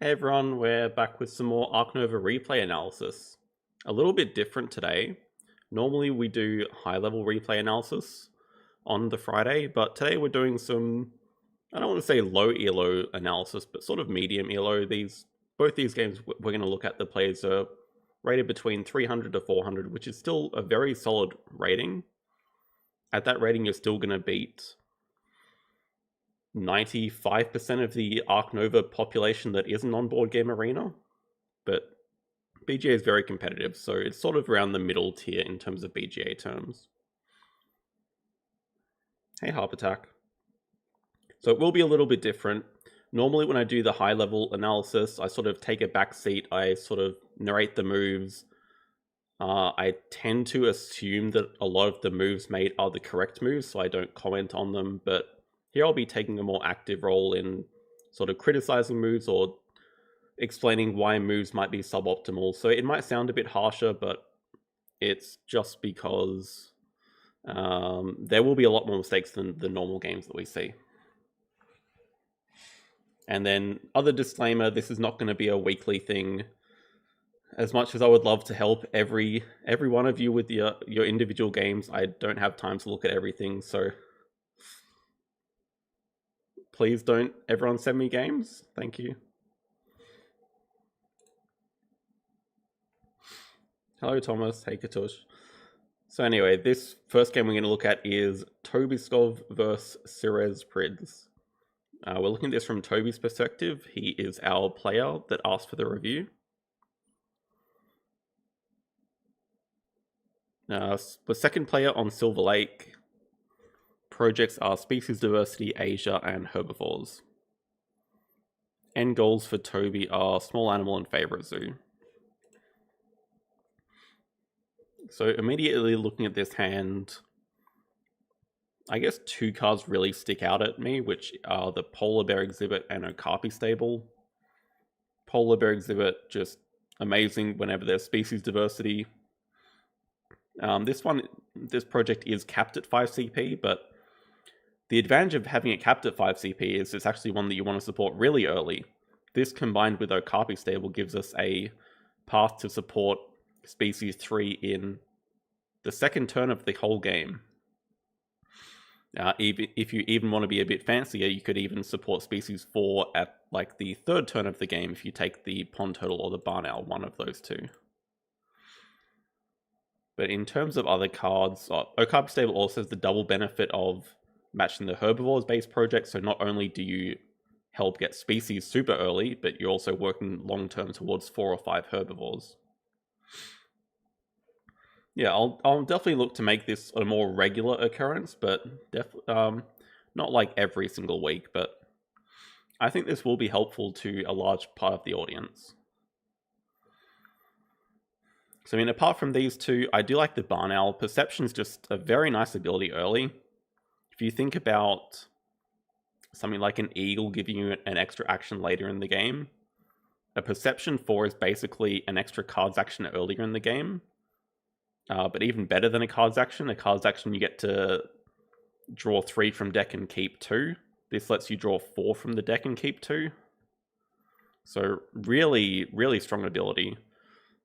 Hey everyone, we're back with some more Ark Nova replay analysis. A little bit different today. Normally we do high-level replay analysis on the Friday, but today we're doing some, I don't want to say low ELO analysis, but sort of medium ELO. Both these games we're going to look at, the players are rated between 300 to 400, which is still a very solid rating. At that rating, you're still going to beat 95% of the Ark Nova population that isn't on Board Game Arena, but BGA is very competitive, so it's sort of around the middle tier in terms of BGA terms. Hey, Harp Attack. So it will be a little bit different. Normally when I do the high level analysis, I sort of take a back seat, I sort of narrate the moves. I tend to assume that a lot of the moves made are the correct moves, so I don't comment on them, but here I'll be taking a more active role in sort of criticizing moves or explaining why moves might be suboptimal. So it might sound a bit harsher, but it's just because there will be a lot more mistakes than the normal games that we see. And then other disclaimer, this is not going to be a weekly thing. As much as I would love to help every one of you with your individual games, I don't have time to look at everything, so please don't everyone send me games. Thank you. Hello, Thomas. Hey, Katush. So anyway, this first game we're going to look at is Tobiskov vs. Sirez Prids. We're looking at this from Toby's perspective. He is our player that asked for the review. The second player on Silver Lake. Projects are species diversity, Asia, and herbivores. End goals for Toby are small animal and favorite zoo. So immediately looking at this hand, I guess two cards really stick out at me, which are the Polar Bear Exhibit and Okapi Stable. Polar Bear Exhibit, just amazing whenever there's species diversity. This project is capped at 5 CP, but the advantage of having it capped at 5 CP is it's actually one that you want to support really early. This combined with Okapi Stable gives us a path to support species 3 in the second turn of the whole game. If you even want to be a bit fancier, you could even support species 4 at like the third turn of the game if you take the Pond Turtle or the Barn Owl, one of those two. But in terms of other cards, Okapi Stable also has the double benefit of matching the herbivores based project, so not only do you help get species super early, but you're also working long term towards 4 or 5 herbivores. Yeah, I'll definitely look to make this a more regular occurrence, but not like every single week, but I think this will be helpful to a large part of the audience. So I mean, apart from these two, I do like the Barn Owl. Perception's just a very nice ability early. If you think about something like an eagle giving you an extra action later in the game, a Perception 4 is basically an extra cards action earlier in the game. But even better than a cards action you get to draw 3 from deck and keep 2. This lets you draw 4 from the deck and keep 2. So really, really strong ability.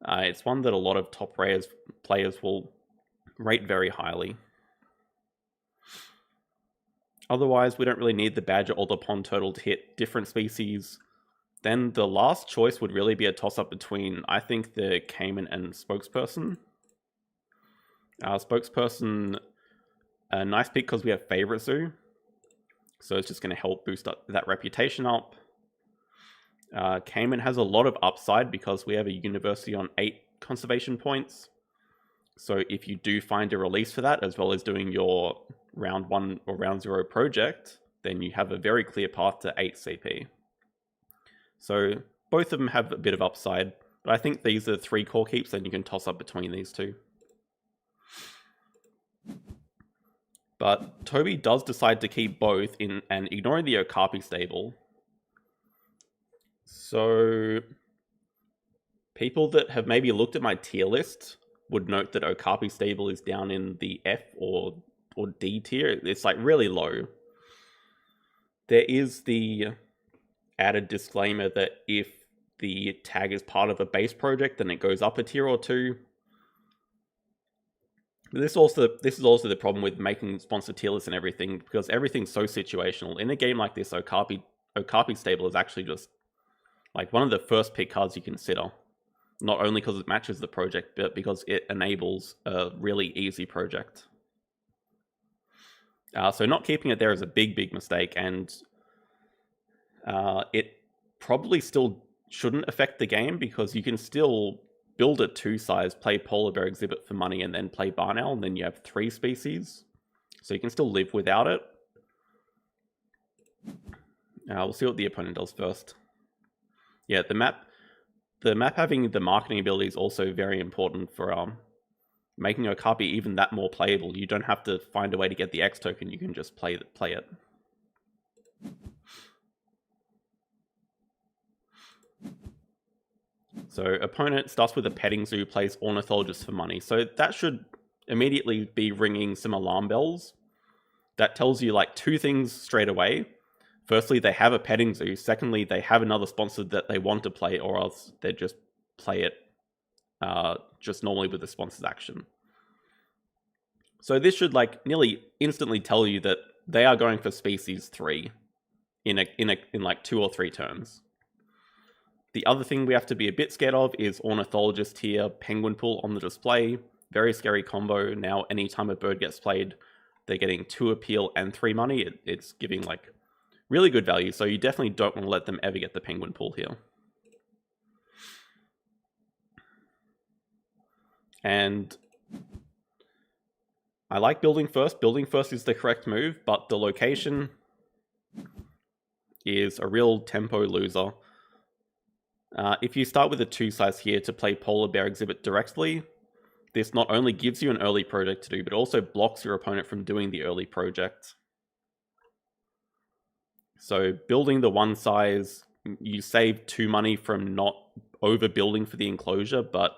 It's one that a lot of top players will rate very highly. Otherwise, we don't really need the Badger or the Pond Turtle to hit different species. Then the last choice would really be a toss-up between, I think, the Cayman and Spokesperson. Spokesperson, a nice pick because we have Favorite Zoo. So it's just going to help boost up that reputation up. Cayman has a lot of upside because we have a university on 8 conservation points. So if you do find a release for that, as well as doing your round 1 or round 0 project, then you have a very clear path to 8 CP. So both of them have a bit of upside, but I think these are 3 core keeps, and you can toss up between these two. But Toby does decide to keep both in and ignoring the Okapi Stable. So people that have maybe looked at my tier list would note that Okapi Stable is down in the F or D tier. It's like really low. There is the added disclaimer that if the tag is part of a base project, then it goes up a tier or two. But this is also the problem with making sponsored tier lists and everything, because everything's so situational. In a game like this, Okapi Stable is actually just like one of the first pick cards you consider. Not only because it matches the project, but because it enables a really easy project. So not keeping it there is a big mistake, and it probably still shouldn't affect the game, because you can still build a 2-size, play Polar Bear Exhibit for money, and then play Barn Owl, and then you have 3 species. So you can still live without it. We'll see what the opponent does first. Yeah, the map having the marketing ability is also very important for making Okapi even that more playable. You don't have to find a way to get the X token, you can just play it. So opponent starts with a petting zoo, plays ornithologist for money. So that should immediately be ringing some alarm bells. That tells you like 2 things straight away. Firstly, they have a petting zoo. Secondly, they have another sponsor that they want to play, or else they just play it just normally with the sponsor's action. So this should like nearly instantly tell you that they are going for species 3 in like 2 or 3 turns. The other thing we have to be a bit scared of is ornithologist here, penguin pool on the display. Very scary combo. Now anytime a bird gets played, they're getting 2 appeal and 3 money. It's giving like really good value, so you definitely don't want to let them ever get the penguin pool here. And I like building first. Building first is the correct move, but the location is a real tempo loser. If you start with a 2-size here to play Polar Bear Exhibit directly, this not only gives you an early project to do, but also blocks your opponent from doing the early project. So building the 1-size, you save 2 money from not overbuilding for the enclosure, but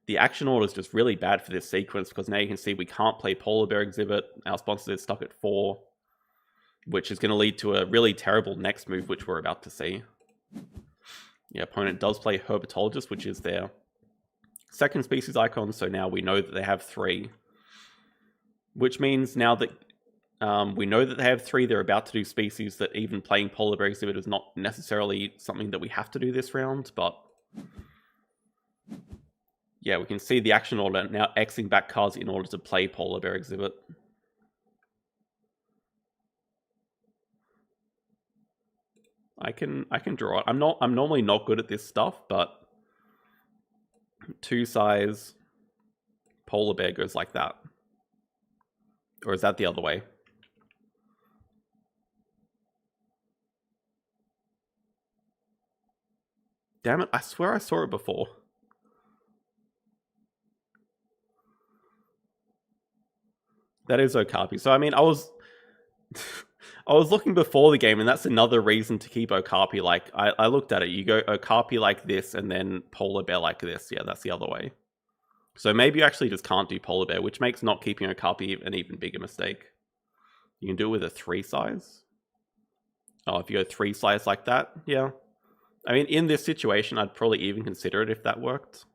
the action order is just really bad for this sequence, because now you can see we can't play Polar Bear Exhibit. Our sponsor is stuck at 4, which is going to lead to a really terrible next move, which we're about to see. The opponent does play Herpetologist, which is their second species icon, so now we know that they have 3. Which means now that we know that they have 3, they're about to do species that even playing Polar Bear Exhibit is not necessarily something that we have to do this round, but yeah, we can see the action order now Xing back cards in order to play Polar Bear Exhibit. I can draw it. I'm normally not good at this stuff, but 2-size Polar Bear goes like that. Or is that the other way? Damn it, I swear I saw it before. That is Okapi. So I mean, I was looking before the game, and that's another reason to keep Okapi. Like, I looked at it. You go Okapi like this, and then Polar Bear like this. Yeah, that's the other way. So maybe you actually just can't do Polar Bear, which makes not keeping Okapi an even bigger mistake. You can do it with a 3-size. Oh, if you go 3-size like that, yeah. I mean, in this situation, I'd probably even consider it if that worked.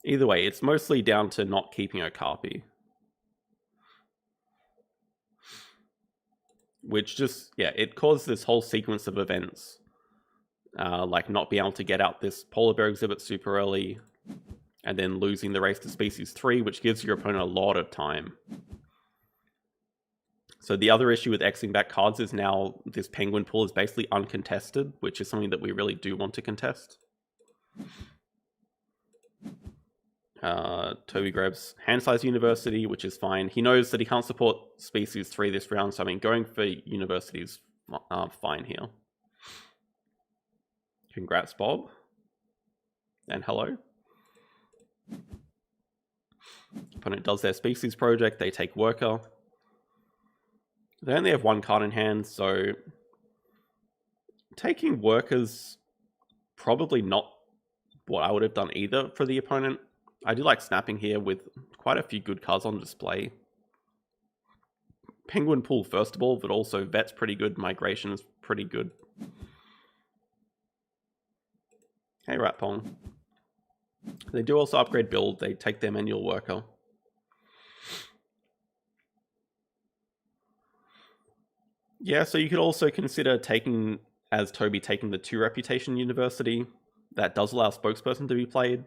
Either way, it's mostly down to not keeping Okapi. Which just, yeah, it caused this whole sequence of events. Like not being able to get out this Polar Bear Exhibit super early, and then losing the race to species 3, which gives your opponent a lot of time. So the other issue with Xing back cards is now this penguin pool is basically uncontested, which is something that we really do want to contest. Toby grabs Hand Size University, which is fine. He knows that he can't support species 3 this round, so I mean, going for University is fine here. Congrats, Bob. And hello. Opponent does their species project, they take Worker. They only have 1 card in hand, so taking Worker's probably not what I would have done either for the opponent. I do like snapping here with quite a few good cards on display. Penguin Pool first of all, but also Vet's pretty good, Migration is pretty good. Hey Ratpong. They do also upgrade build, they take their manual worker. Yeah, so you could also consider taking, as Toby, taking the 2 Reputation University. That does allow Spokesperson to be played.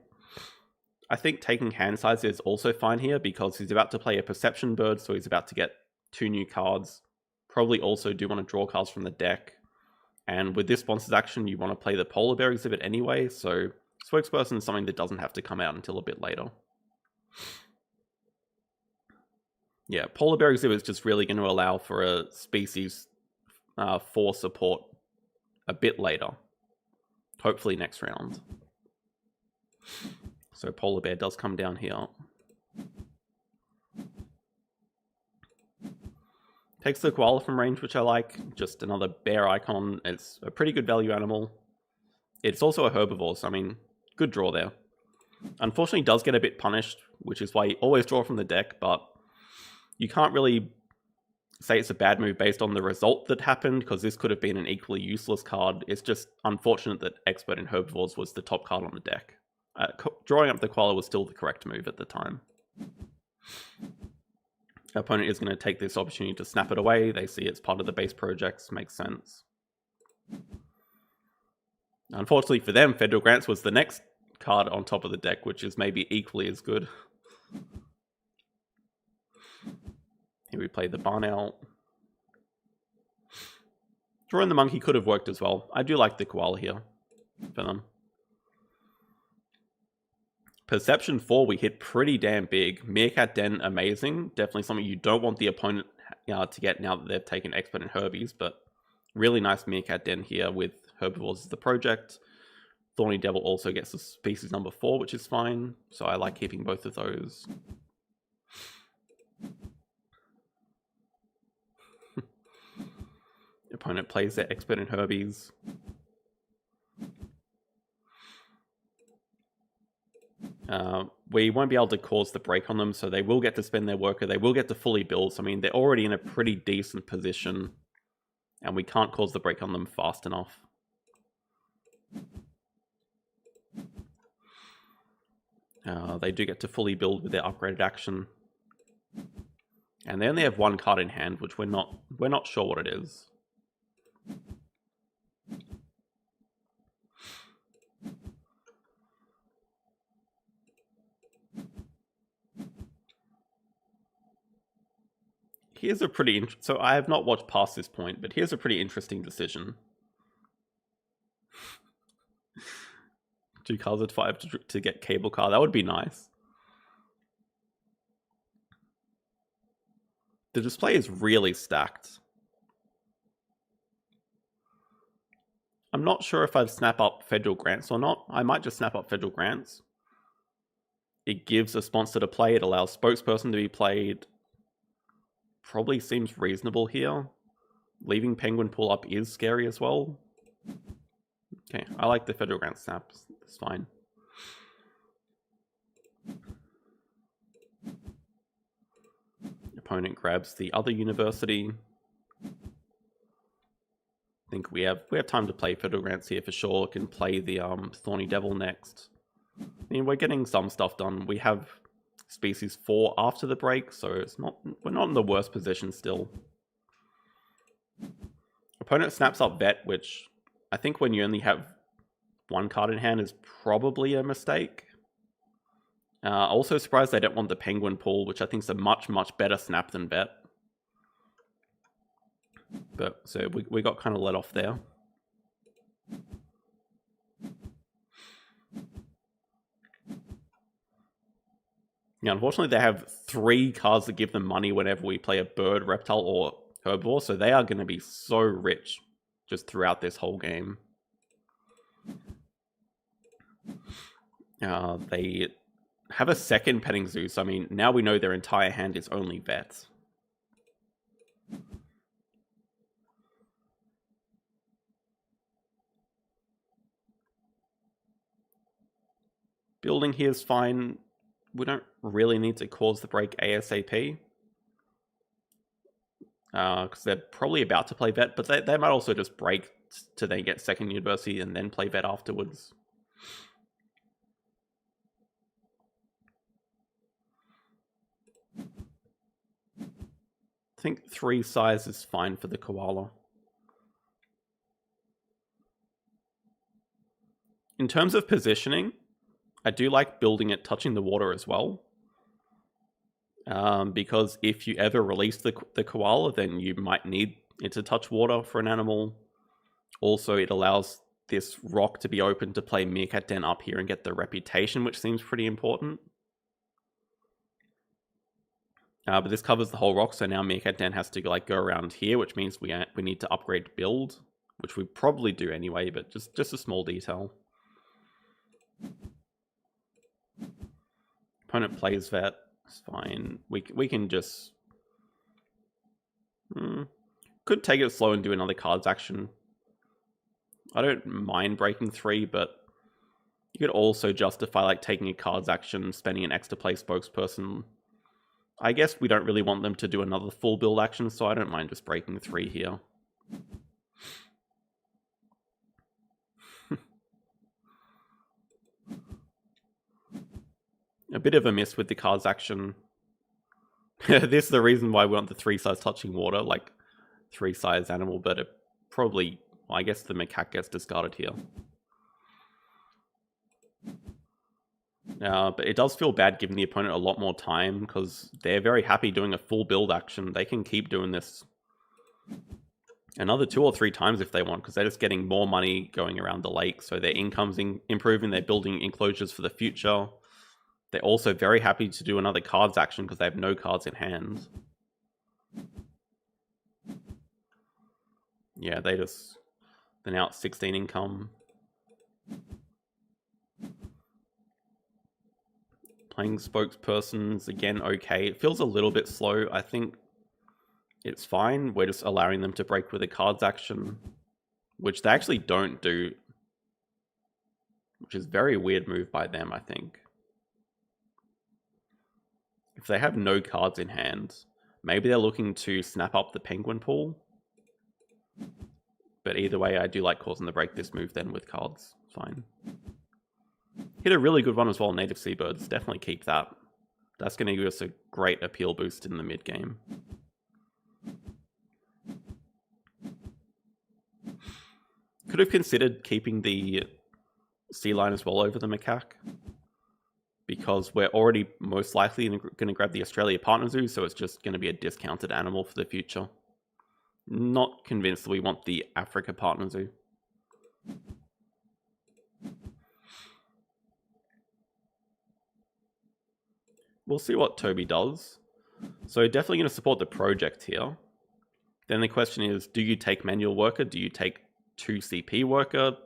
I think taking hand size is also fine here because he's about to play a Perception Bird, so he's about to get 2 new cards. Probably also do want to draw cards from the deck. And with this sponsor's action, you want to play the Polar Bear exhibit anyway, so Spokesperson is something that doesn't have to come out until a bit later. Yeah, Polar Bear exhibit is just really going to allow for a species 4 support a bit later. Hopefully next round. So Polar Bear does come down here. Takes the koala from range, which I like. Just another bear icon. It's a pretty good value animal. It's also a herbivore, so I mean, good draw there. Unfortunately, does get a bit punished, which is why you always draw from the deck, but you can't really say it's a bad move based on the result that happened, because this could have been an equally useless card. It's just unfortunate that Expert in Herbivores was the top card on the deck. Drawing up the koala was still the correct move at the time. Opponent is going to take this opportunity to snap it away. They see it's part of the base projects. Makes sense. Unfortunately for them, Federal Grants was the next card on top of the deck, which is maybe equally as good. Here we play the Barn Owl. Drawing the monkey could have worked as well. I do like the koala here for them. Perception 4, we hit pretty damn big. Meerkat Den, amazing. Definitely something you don't want the opponent to get now that they've taken Expert in Herbies, but really nice Meerkat Den here with Herbivores as the project. Thorny Devil also gets the species number 4, which is fine, so I like keeping both of those. Opponent plays their Expert in Herbies. We won't be able to cause the break on them, so they will get to spend their worker. They will get to fully build. So, I mean, they're already in a pretty decent position, and we can't cause the break on them fast enough. They do get to fully build with their upgraded action. And they only have 1 card in hand, which we're not sure what it is. Here's a pretty so I have not watched past this point, but here's a pretty interesting decision. 2 cards at 5 to get Cable Car. That would be nice. The display is really stacked. I'm not sure if I'd snap up Federal Grants or not. I might just snap up Federal Grants. It gives a sponsor to play. It allows Spokesperson to be played. Probably seems reasonable here. Leaving Penguin Pool up is scary as well. Okay, I like the Federal Grant snaps. It's fine. Opponent grabs the other university. I think we have time to play Federal Grants here for sure. Can play the Thorny Devil next. I mean, we're getting some stuff done. We have species 4 after the break, so we're not in the worst position still. Opponent snaps up Vet, which I think when you only have 1 card in hand is probably a mistake. Also surprised they don't want the Penguin Pool, which I think is a much better snap than Vet. But so we got kind of let off there. Now, unfortunately, they have 3 cards that give them money whenever we play a bird, reptile, or herbivore, so they are going to be so rich just throughout this whole game. They have a second Petting Zoo, so I mean, now we know their entire hand is only vets. Building here is fine. We don't really need to cause the break ASAP. because they're probably about to play vet, but they might also just break to then get second university and then play vet afterwards. I think 3 size is fine for the koala. In terms of positioning, I do like building it touching the water as well. Because if you ever release the koala, then you might need it to touch water for an animal. Also, it allows this rock to be open to play Meerkat Den up here and get the reputation, which seems pretty important. But this covers the whole rock, so now Meerkat Den has to like go around here, which means we need to upgrade build, which we probably do anyway, but just a small detail. Opponent plays vet. It's fine. We can just... could take it slow and do another cards action. I don't mind breaking 3, but you could also justify like taking a cards action, spending an extra play spokesperson. I guess we don't really want them to do another full build action, so I don't mind just breaking 3 here. A bit of a miss with the cards action. This is the reason why we want the 3 size touching water, like 3 size animal, but it probably, well, I guess the macaque gets discarded here. But it does feel bad giving the opponent a lot more time, because they're very happy doing a full build action. They can keep doing this another 2 or 3 times if they want, because they're just getting more money going around the lake, so their income's improving, they're building enclosures for the future. They're also very happy to do another cards action because they have no cards in hand. Yeah, they're now at 16 income. Playing spokespersons, again, okay. It feels a little bit slow. I think it's fine. We're just allowing them to break with a cards action, which they actually don't do, which is a very weird move by them, I think. If they have no cards in hand, maybe they're looking to snap up the penguin pool. But either way, I do like causing the break this move then with cards. Fine. Hit a really good one as well, native seabirds. Definitely keep that. That's going to give us a great appeal boost in the mid game. Could have considered keeping the sea lion as well over the macaque, because we're already most likely going to grab the Australia Partner Zoo, so it's just going to be a discounted animal for the future. Not convinced that we want the Africa Partner Zoo. We'll see what Toby does. So definitely going to support the project here. Then the question is, do you take manual worker? Do you take 2 CP worker?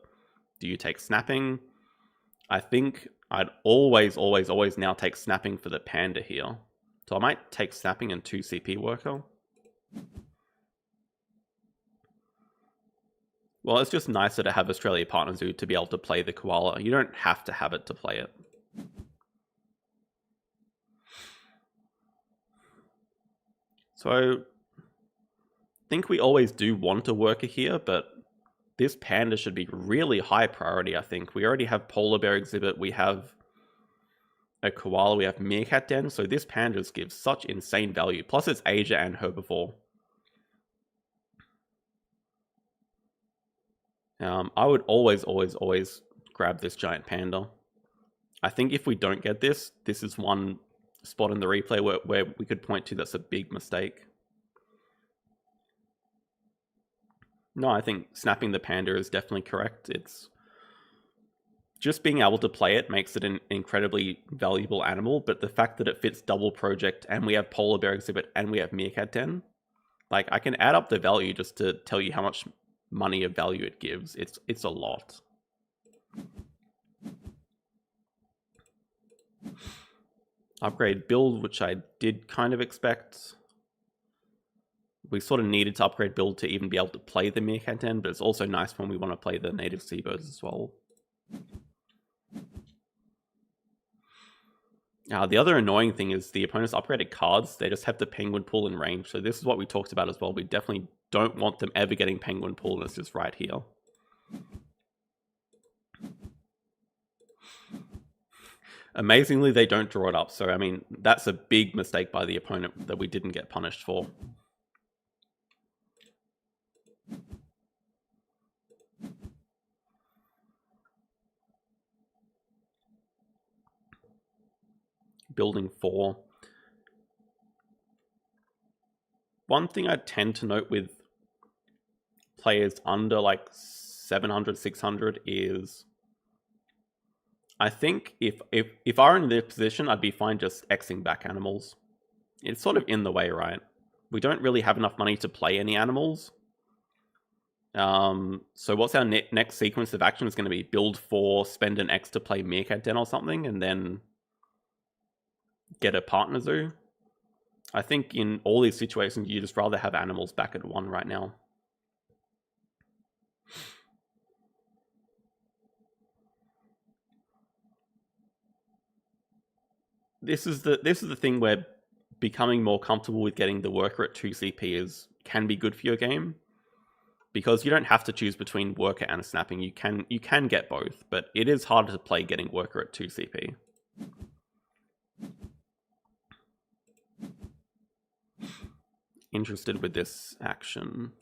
Do you take snapping? I think I'd always now take snapping for the panda here. So I might take snapping and 2 CP worker. Well, it's just nicer to have Australia Partner Zoo to be able to play the koala. You don't have to have it to play it. So I think we always do want a worker here, but this panda should be really high priority, I think. We already have polar bear exhibit, we have a koala, we have meerkat den, so this panda just gives such insane value. Plus it's Asia and herbivore. I would always grab this giant panda. I think if we don't get this, this is one spot in the replay where we could point to that's a big mistake. No, I think snapping the panda is definitely correct. It's just being able to play it makes it an incredibly valuable animal, but the fact that it fits double project and we have polar bear exhibit and we have meerkat den, like I can add up the value just to tell you how much money of value it gives. It's a lot. Upgrade build, which I did kind of expect. We sort of needed to upgrade build to even be able to play the meerkat den, but it's also nice when we want to play the native seabirds as well. The other annoying thing is the opponent's upgraded cards, they just have the penguin pool in range. So this is what we talked about as well. We definitely don't want them ever getting penguin pool, and it's just right here. Amazingly, they don't draw it up. So, I mean, that's a big mistake by the opponent that we didn't get punished for. Building 4. One thing I tend to note with players under like 700, 600 is I think if I were in this position, I'd be fine just Xing back animals. It's sort of in the way, right? We don't really have enough money to play any animals. So what's our next sequence of action is going to be build 4, spend an X to play Meerkat Den or something, and then get a partner zoo. I think in all these situations, you just rather have animals back at 1 right now. This is the thing where becoming more comfortable with getting the worker at 2 CP can be good for your game, because you don't have to choose between worker and snapping. You can get both, but it is harder to play getting worker at 2 CP. Interested with this action.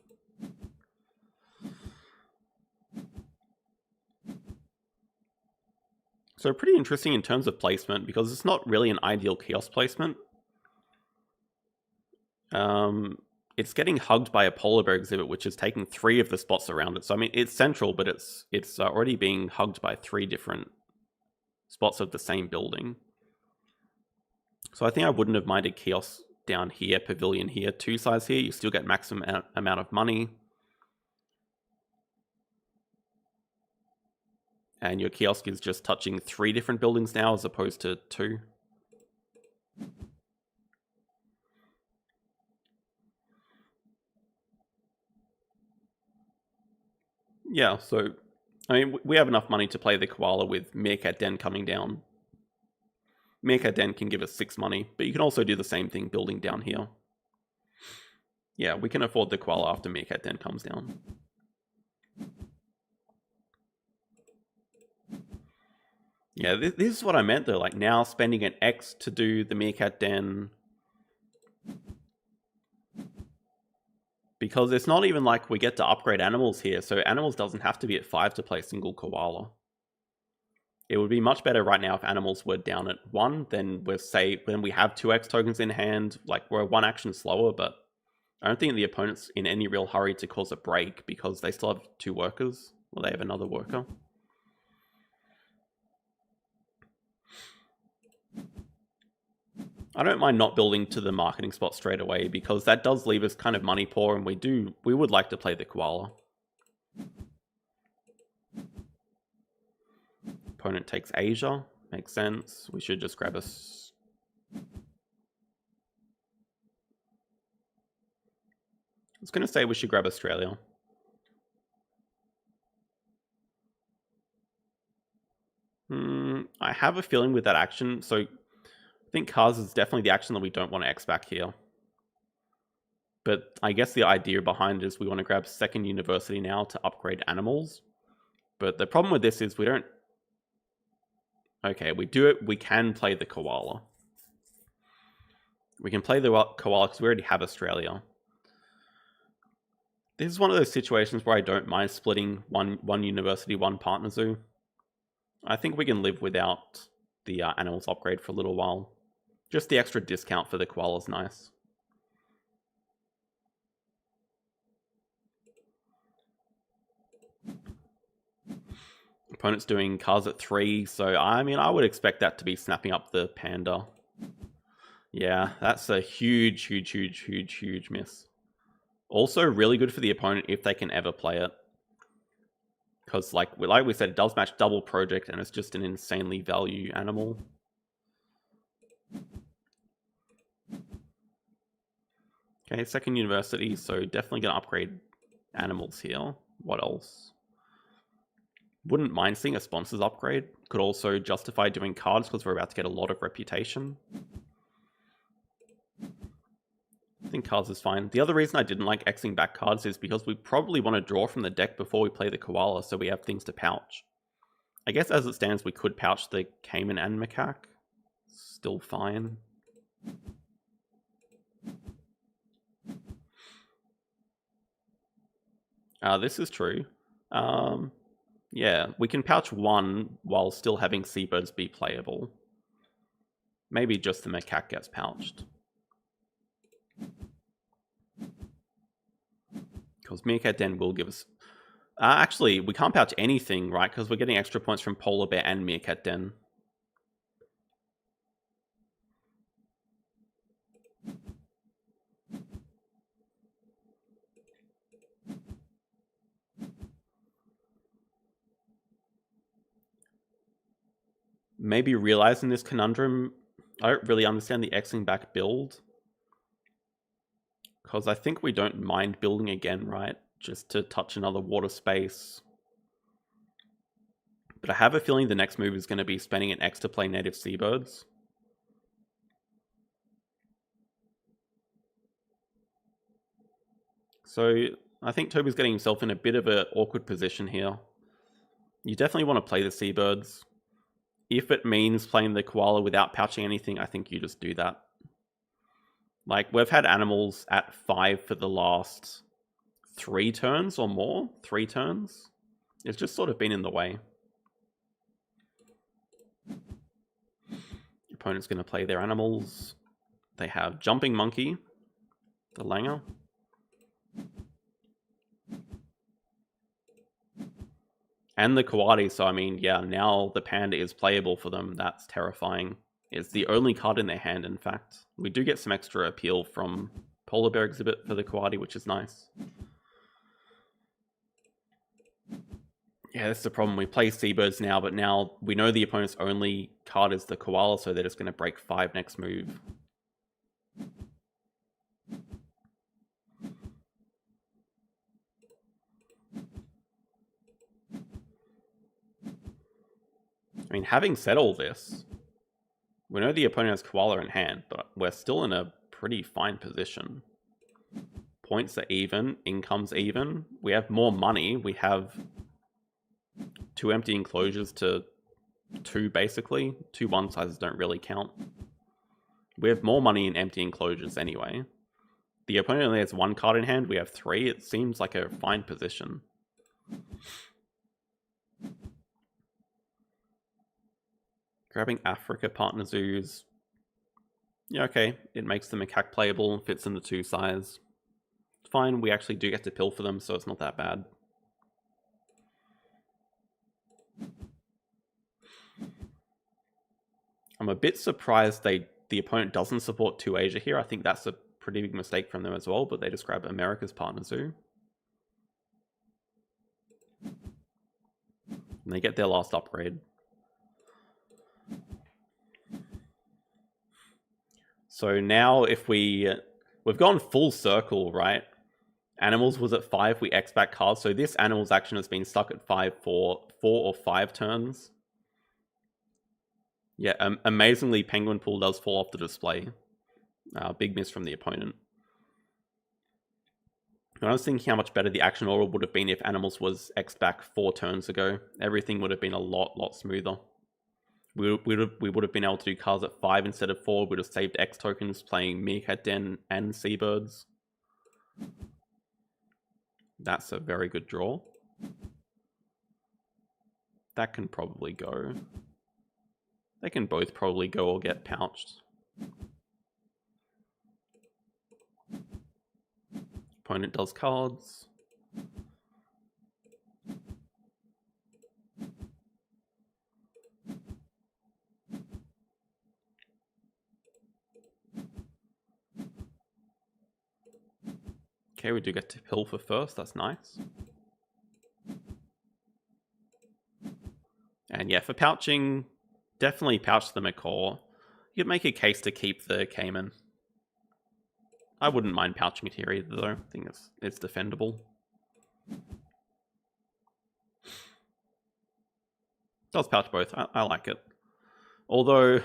So pretty interesting in terms of placement, because it's not really an ideal kiosk placement. It's getting hugged by a polar bear exhibit, which is taking 3 of the spots around it. So I mean, it's central, but it's already being hugged by 3 different spots of the same building. So I think I wouldn't have minded kiosk down here, pavilion here, 2 sides here. You still get maximum amount of money. And your kiosk is just touching 3 different buildings now as opposed to 2. Yeah, so, I mean, we have enough money to play the koala with Meerkat Den coming down. Meerkat Den can give us 6 money, but you can also do the same thing building down here. Yeah, we can afford the koala after Meerkat Den comes down. Yeah, this is what I meant though, like now spending an X to do the Meerkat Den. Because it's not even like we get to upgrade animals here, so animals doesn't have to be at 5 to play single koala. It would be much better right now if animals were down at 1, then we're when we have 2x tokens in hand, like we're 1 action slower, but I don't think the opponent's in any real hurry to cause a break because they still have 2 workers, or they have another worker. I don't mind not building to the marketing spot straight away, because that does leave us kind of money poor, and we would like to play the koala. Opponent takes Asia, makes sense. We should just grab us. I was going to say we should grab Australia. I have a feeling with that action, so I think Cars is definitely the action that we don't want to X back here. But I guess the idea behind it is we want to grab second university now to upgrade animals. But the problem with this is we don't... Okay, we do it. We can play the koala. We can play the koala because we already have Australia. This is one of those situations where I don't mind splitting one university, 1 partner zoo. I think we can live without the animals upgrade for a little while. Just the extra discount for the koala is nice. Opponent's doing cars at 3, so I mean, I would expect that to be snapping up the panda. Yeah, that's a huge miss. Also, really good for the opponent if they can ever play it. Because, like we said, it does match double project, and it's just an insanely value animal. Okay, second university, so definitely going to upgrade animals here. What else? Wouldn't mind seeing a sponsors upgrade. Could also justify doing cards because we're about to get a lot of reputation. I think cards is fine. The other reason I didn't like Xing back cards is because we probably want to draw from the deck before we play the Koala, so we have things to pouch. I guess as it stands, we could pouch the Cayman and Macaque. Still fine. This is true. Yeah, we can pouch one while still having Seabirds be playable. Maybe just the Macaque gets pouched. Because Meerkat Den will give us... actually, we can't pouch anything, right? Because we're getting extra points from Polar Bear and Meerkat Den. Maybe realizing this conundrum, I don't really understand the Xing back build. Because I think we don't mind building again, right? Just to touch another water space. But I have a feeling the next move is going to be spending an X to play native Seabirds. So I think Toby's getting himself in a bit of an awkward position here. You definitely want to play the Seabirds. If it means playing the Koala without pouching anything, I think you just do that. Like, we've had animals at 5 for the last 3 turns or more. 3 turns. It's just sort of been in the way. Opponent's going to play their animals. They have Jumping Monkey, the Langer. And the Coati, so I mean, yeah, now the Panda is playable for them. That's terrifying. It's the only card in their hand, in fact. We do get some extra appeal from Polar Bear Exhibit for the Coati, which is nice. Yeah, that's the problem. We play Seabirds now, but now we know the opponent's only card is the Koala, so they're just going to break 5 next move. I mean, having said all this, we know the opponent has Koala in hand, but we're still in a pretty fine position. Points are even, income's even. We have more money. We have 2 empty enclosures to 2, basically. 2 one-sizes don't really count. We have more money in empty enclosures anyway. The opponent only has 1 card in hand. We have 3. It seems like a fine position. Grabbing Africa Partner Zoos. Yeah, okay. It makes the Macaque playable, fits in the 2 size. Fine, we actually do get to pill for them, so it's not that bad. I'm a bit surprised the opponent doesn't support 2 Asia here. I think that's a pretty big mistake from them as well, but they just grab America's Partner Zoo. And they get their last upgrade. So now if we've gone full circle, right? Animals was at 5, we X back cards. So this animals action has been stuck at 5 for 4 or 5 turns. Yeah, amazingly, Penguin Pool does fall off the display. Big miss from the opponent. I was thinking how much better the action order would have been if Animals was X back 4 turns ago. Everything would have been a lot smoother. We would have been able to do cards at 5 instead of 4. We would have saved X tokens playing Meerkat Den and Seabirds. That's a very good draw. That can probably go. They can both probably go or get pouched. Opponent does cards. Okay, we do get to pill for first. That's nice. And yeah, for pouching, definitely pouch the Macaw. You could make a case to keep the Cayman. I wouldn't mind pouching it here either, though. I think it's defendable. Does pouch both. I like it. Although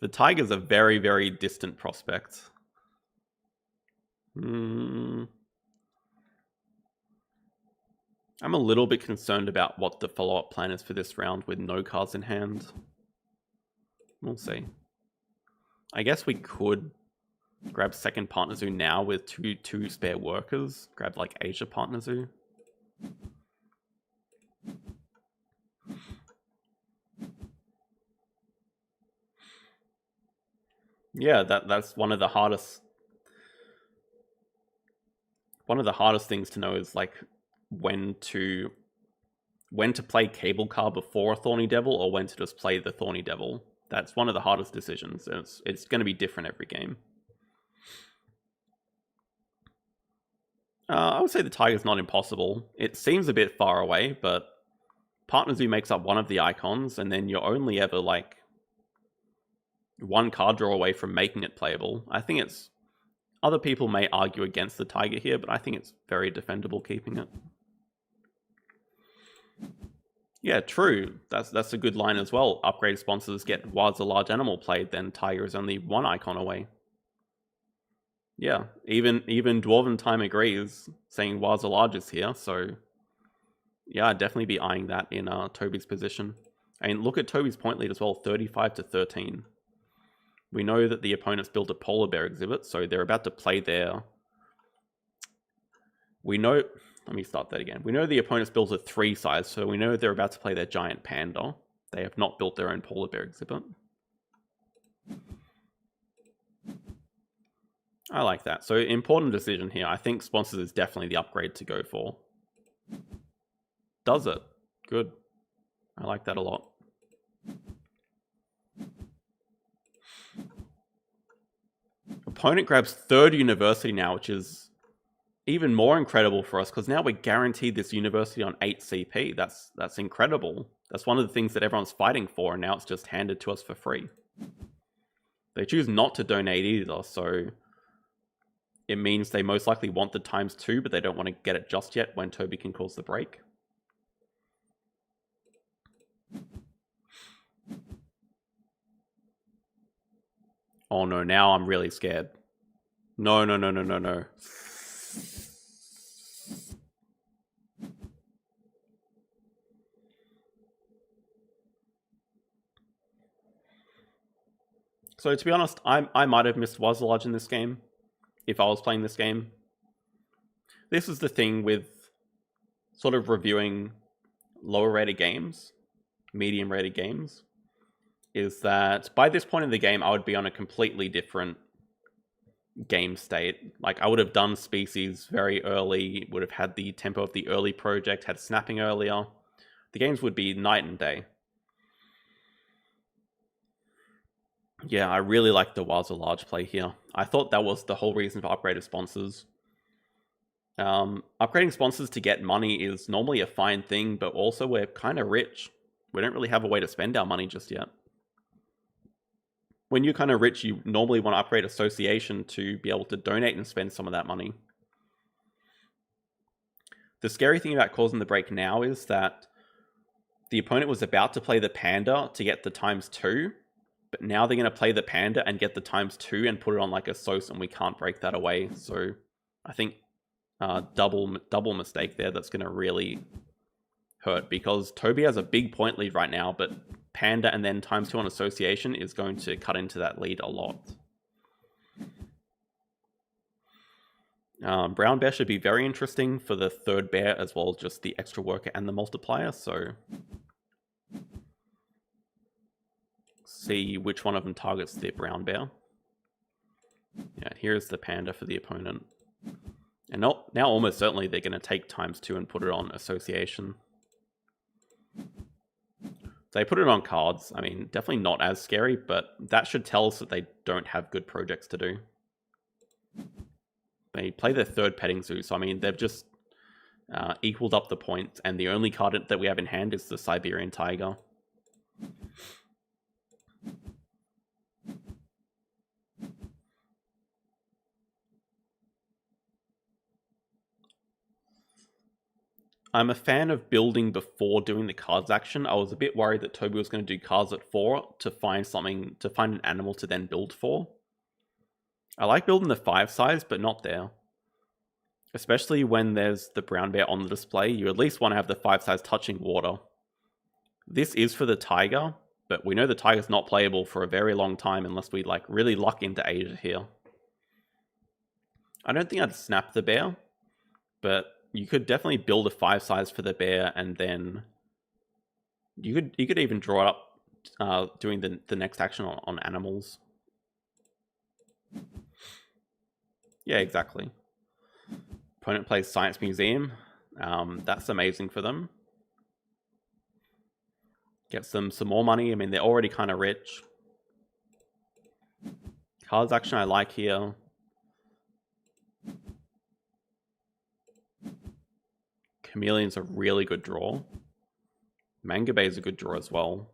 the tiger's a very, very distant prospect. I'm a little bit concerned about what the follow-up plan is for this round with no cards in hand. We'll see. I guess we could grab second Partner Zoo now with two spare workers. Grab like Asia Partner Zoo. Yeah, that's one of the hardest things to know is like when to play Cable Car before a Thorny Devil or when to just play the Thorny Devil. That's one of the hardest decisions. It's going to be different every game. I would say the Tiger's not impossible. It seems a bit far away, but Partner Zoo makes up one of the icons, and then you're only ever like one card draw away from making it playable. I think it's... Other people may argue against the Tiger here, but I think it's very defendable keeping it. Yeah, true. That's a good line as well. Upgraded sponsors get Wild's a large animal played, then Tiger is only one icon away. Yeah, even Dwarven Time agrees, saying Wild's a large is here, so yeah, I'd definitely be eyeing that in Toby's position. I mean, look at Toby's point lead as well, 35 to 13. We know that the opponents built a polar bear exhibit, so they're about to play their... Let me start that again. We know the opponents built a 3 size, so we know they're about to play their giant panda. They have not built their own polar bear exhibit. I like that. So important decision here. I think sponsors is definitely the upgrade to go for. Does it? Good. I like that a lot. Opponent grabs third university now, which is even more incredible for us because now we're guaranteed this university on 8 CP. That's incredible. That's one of the things that everyone's fighting for, and now it's just handed to us for free. They choose not to donate either, so it means they most likely want the ×2, but they don't want to get it just yet when Toby can cause the break. Oh no, now I'm really scared. No. So to be honest, I might have missed Wazalaj in this game if I was playing this game. This is the thing with sort of reviewing lower rated games, medium rated games, is that by this point in the game, I would be on a completely different game state. Like I would have done species very early, would have had the tempo of the early project, had snapping earlier. The games would be night and day. Yeah, I really like the Wilds of Large play here. I thought that was the whole reason for upgraded sponsors. Upgrading sponsors to get money is normally a fine thing, but also we're kind of rich. We don't really have a way to spend our money just yet. When you're kind of rich, you normally want to upgrade association to be able to donate and spend some of that money. The scary thing about causing the break now is that the opponent was about to play the panda to get the ×2, but now they're going to play the panda and get the ×2 and put it on like a source, and we can't break that away. So I think double mistake there that's going to really hurt, because Toby has a big point lead right now, but panda and then ×2 on association is going to cut into that lead a lot. Brown bear should be very interesting for the third bear, as well as just the extra worker and the multiplier, so see which one of them targets the brown bear. Yeah, here's the panda for the opponent. And now almost certainly they're going to take ×2 and put it on association. They put it on cards. I mean, definitely not as scary, but that should tell us that they don't have good projects to do. They play their third petting zoo, so I mean, they've just equaled up the points, and the only card that we have in hand is the Siberian Tiger. I'm a fan of building before doing the cards action. I was a bit worried that Toby was going to do cards at 4 to find an animal to then build for. I like building the 5 size, but not there. Especially when there's the brown bear on the display, you at least want to have the 5 size touching water. This is for the tiger, but we know the tiger's not playable for a very long time unless we like really luck into Asia here. I don't think I'd snap the bear, but you could definitely build a 5 size for the bear, and then you could even draw it up doing the next action on animals. Yeah, exactly. Opponent plays Science Museum. That's amazing for them. Gets them some more money. I mean, they're already kind of rich. Cards action I like here. Chameleon's a really good draw. Manga Bay is a good draw as well.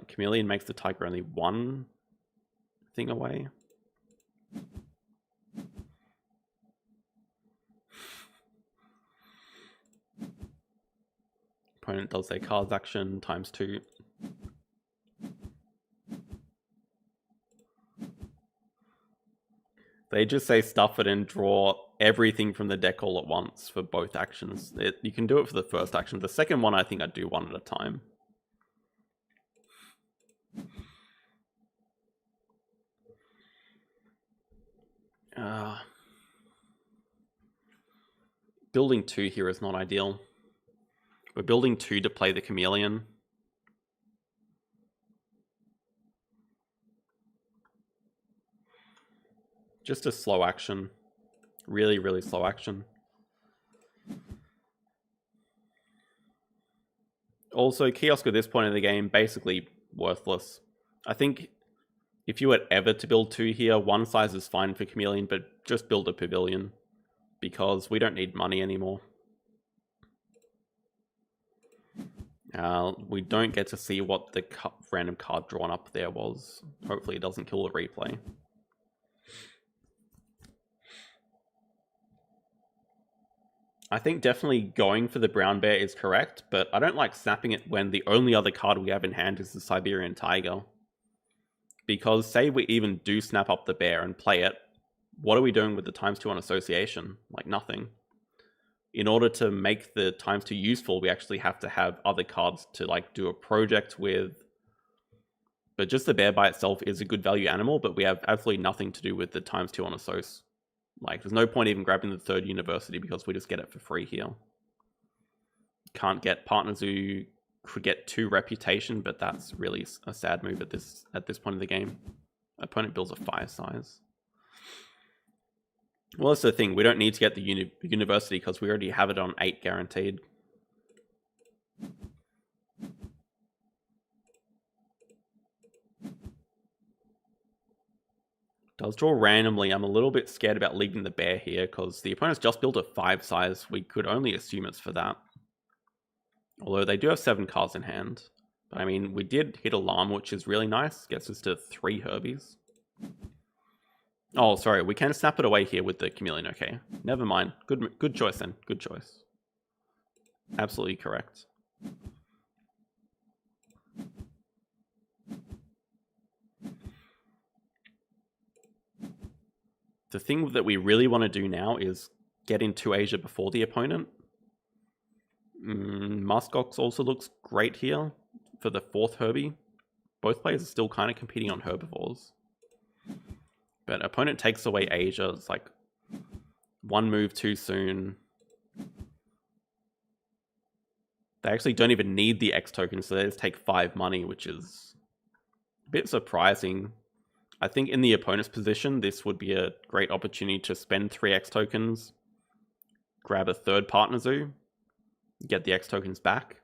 Chameleon makes the tiger only one thing away. Opponent does their cards action ×2. They just say stuff it and draw everything from the deck all at once for both actions. You can do it for the first action. The second one, I think I'd do one at a time. Building 2 here is not ideal. We're building 2 to play the chameleon. Just a slow action. Really, really slow action. Also, Kiosk at this point in the game, basically worthless. I think if you were ever to build 2 here, 1 size is fine for Chameleon, but just build a pavilion, because we don't need money anymore. We don't get to see what the random card drawn up there was. Hopefully it doesn't kill the replay. I think definitely going for the brown bear is correct, but I don't like snapping it when the only other card we have in hand is the Siberian tiger. Because say we even do snap up the bear and play it, what are we doing with the ×2 on association? Like nothing. In order to make the ×2 useful, we actually have to have other cards to like do a project with. But just the bear by itself is a good value animal, but we have absolutely nothing to do with the ×2 on assoc. Like, there's no point even grabbing the 3rd university because we just get it for free here. Can't get partners who could get 2 reputation, but that's really a sad move at this point of the game. Opponent builds a 5 size. Well, that's the thing. We don't need to get the university because we already have it on 8 guaranteed. Does draw randomly. I'm a little bit scared about leaving the bear here because the opponent's just built a 5 size. We could only assume it's for that. Although they do have 7 cards in hand. But I mean, we did hit a llama, which is really nice. Gets us to 3 Herbies. Oh, sorry. We can snap it away here with the chameleon. Okay. Never mind. Good choice then. Good choice. Absolutely correct. The thing that we really want to do now is get into Asia before the opponent. Muskox also looks great here for the 4th Herbie. Both players are still kind of competing on herbivores. But opponent takes away Asia. It's like 1 move too soon. They actually don't even need the X token, so they just take 5 money, which is a bit surprising. I think in the opponent's position, this would be a great opportunity to spend 3 X tokens, grab a 3rd partner zoo, get the X tokens back.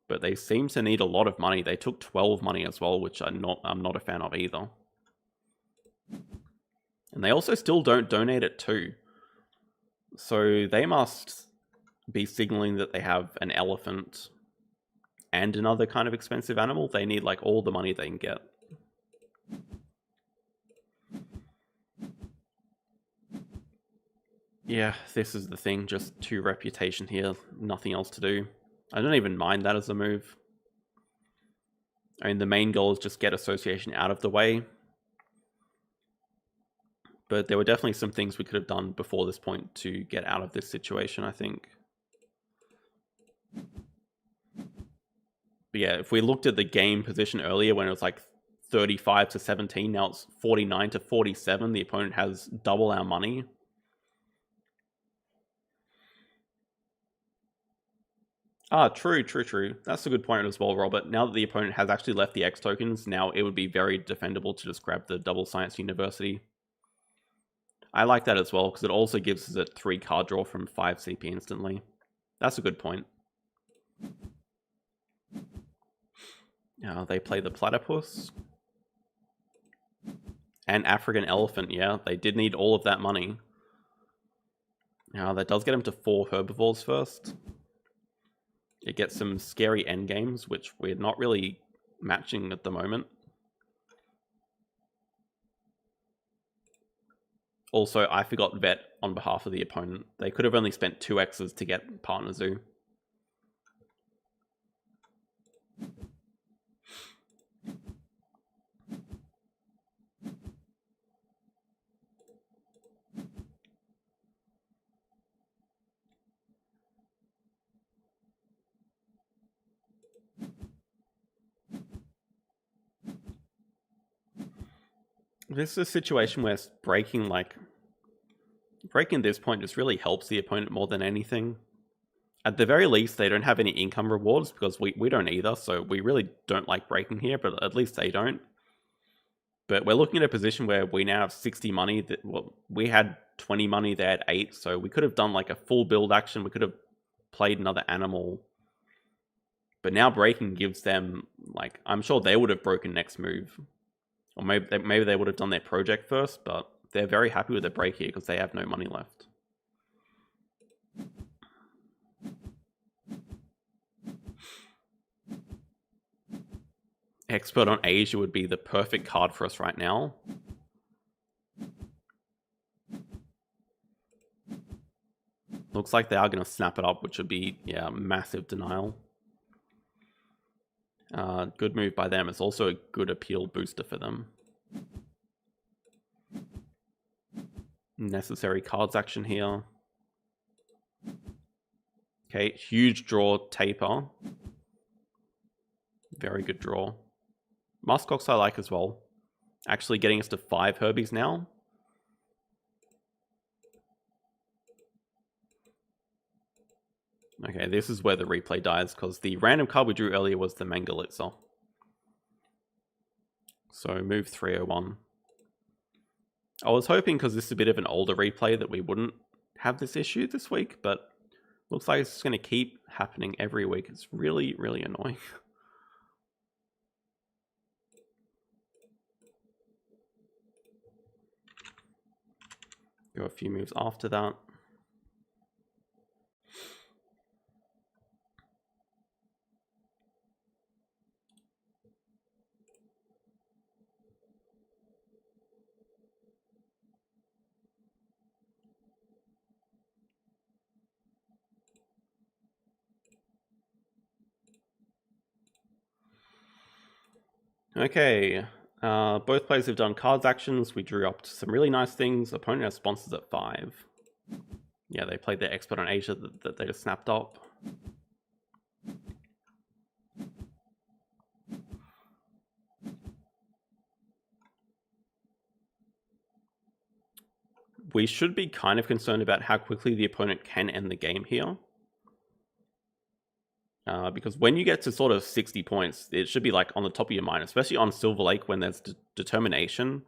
But they seem to need a lot of money. They took 12 money as well, which I'm not a fan of either. And they also still don't donate it too. So they must be signaling that they have an elephant and another kind of expensive animal. They need like all the money they can get. Yeah, this is the thing. Just 2 reputation here. Nothing else to do. I don't even mind that as a move. I mean, the main goal is just get association out of the way. But there were definitely some things we could have done before this point to get out of this situation, I think. But yeah, if we looked at the game position earlier when it was like 35 to 17, now it's 49 to 47. The opponent has double our money. True. That's a good point as well, Robert. Now that the opponent has actually left the X tokens, now it would be very defendable to just grab the double Science University. I like that as well, because it also gives us a 3 card draw from 5 CP instantly. That's a good point. Now they play the Platypus. And African Elephant, yeah. They did need all of that money. Now that does get them to 4 herbivores first. It gets some scary endgames, which we're not really matching at the moment. Also, I forgot Vet on behalf of the opponent. They could have only spent 2 X's to get Partner Zoo. This is a situation where breaking this point just really helps the opponent more than anything. At the very least, they don't have any income rewards, because we don't either, so we really don't like breaking here, but at least they don't. But we're looking at a position where we now have 60 money. We had 20 money, they had 8, so we could have done like a full build action. We could have played another animal. But now breaking gives them, like, I'm sure they would have broken next move. Or maybe they would have done their project first, but they're very happy with the break here because they have no money left. Expert on Asia would be the perfect card for us right now. Looks like they are going to snap it up, which would be, yeah, massive denial. Good move by them. It's also a good appeal booster for them. Necessary cards action here. Okay, huge draw, Taper. Very good draw. Muskox I like as well. Actually getting us to 5 Herbies now. Okay, this is where the replay dies, because the random card we drew earlier was the Mangalitsa. So move 301. I was hoping, because this is a bit of an older replay, that we wouldn't have this issue this week, but looks like it's going to keep happening every week. It's really, really annoying. Go a few moves after that. Okay, both players have done cards actions. We drew up some really nice things. Opponent has sponsors at 5. Yeah, they played their Expert on Asia that they just snapped up. We should be kind of concerned about how quickly the opponent can end the game here. Because when you get to sort of 60 points, it should be like on the top of your mind, especially on Silver Lake when there's determination.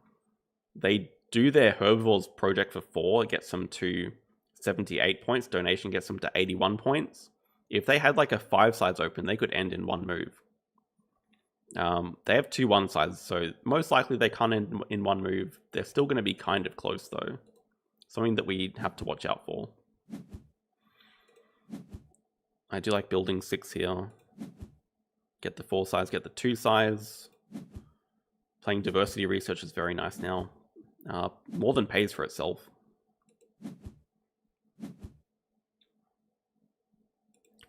They do their Herbivores project for 4, it gets them to 78 points. Donation gets them to 81 points. If they had like a 5 sides open, they could end in 1 move. They have 2 1 sides, so most likely they can't end in 1 move. They're still going to be kind of close though. Something that we have to watch out for. I do like building 6 here. Get the 4 size, get the 2 size. Playing diversity research is very nice now. More than pays for itself.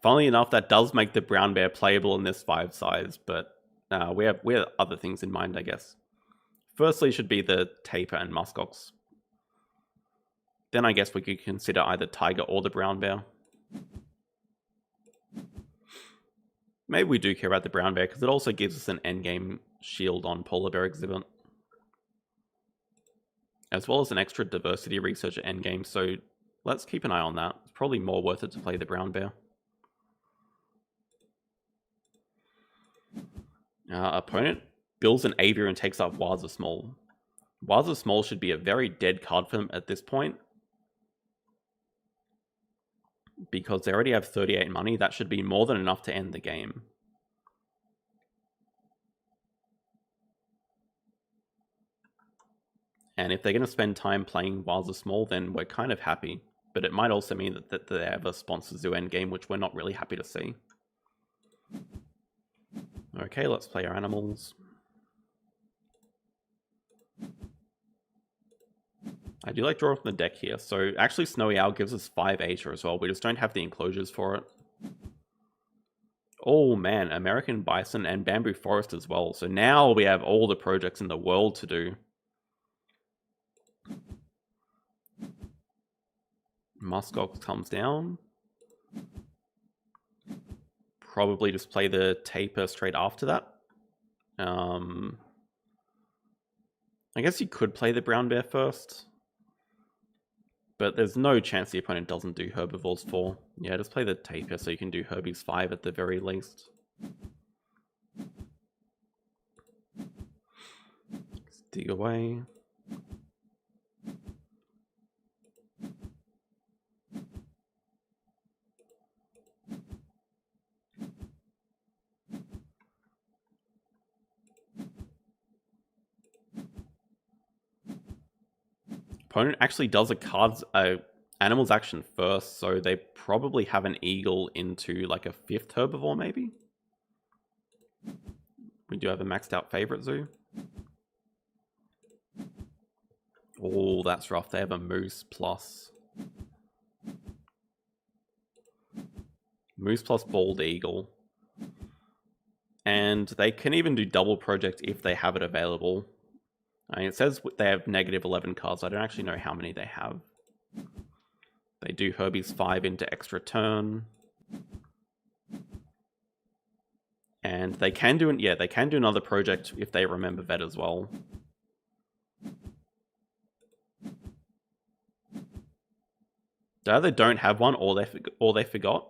Funnily enough, that does make the brown bear playable in this 5 size, but we have other things in mind, I guess. Firstly should be the tapir and muskox. Then I guess we could consider either tiger or the brown bear. Maybe we do care about the brown bear because it also gives us an endgame shield on polar bear exhibit, as well as an extra diversity research at endgame, so let's keep an eye on that. It's probably more worth it to play the brown bear. Opponent builds an aviary and takes up Wilds of Small. Wilds of Small should be a very dead card for them at this point, because they already have 38 money. That should be more than enough to end the game. And if they're going to spend time playing Wilds of Small, then we're kind of happy. But it might also mean that they have a Sponsor Zoo endgame, which we're not really happy to see. Okay, let's play our animals. I do like drawing from the deck here. So actually Snowy Owl gives us 5 Asia as well. We just don't have the enclosures for it. Oh man, American Bison and Bamboo Forest as well. So now we have all the projects in the world to do. Muskox comes down. Probably just play the tapir straight after that. I guess you could play the brown bear first, but there's no chance the opponent doesn't do herbivores 4. Yeah, just play the tapir so you can do herbies 5 at the very least. Let's dig away. Opponent actually does a animals action first, so they probably have an eagle into like a 5th herbivore maybe. We do have a maxed out favorite zoo. Oh, that's rough. They have a moose plus bald eagle. And they can even do double project if they have it available. I mean, it says they have negative 11 cards. I don't actually know how many they have. They do herbies 5 into extra turn. And they can do they can do another project if they remember vet as well. They either don't have one or they forgot.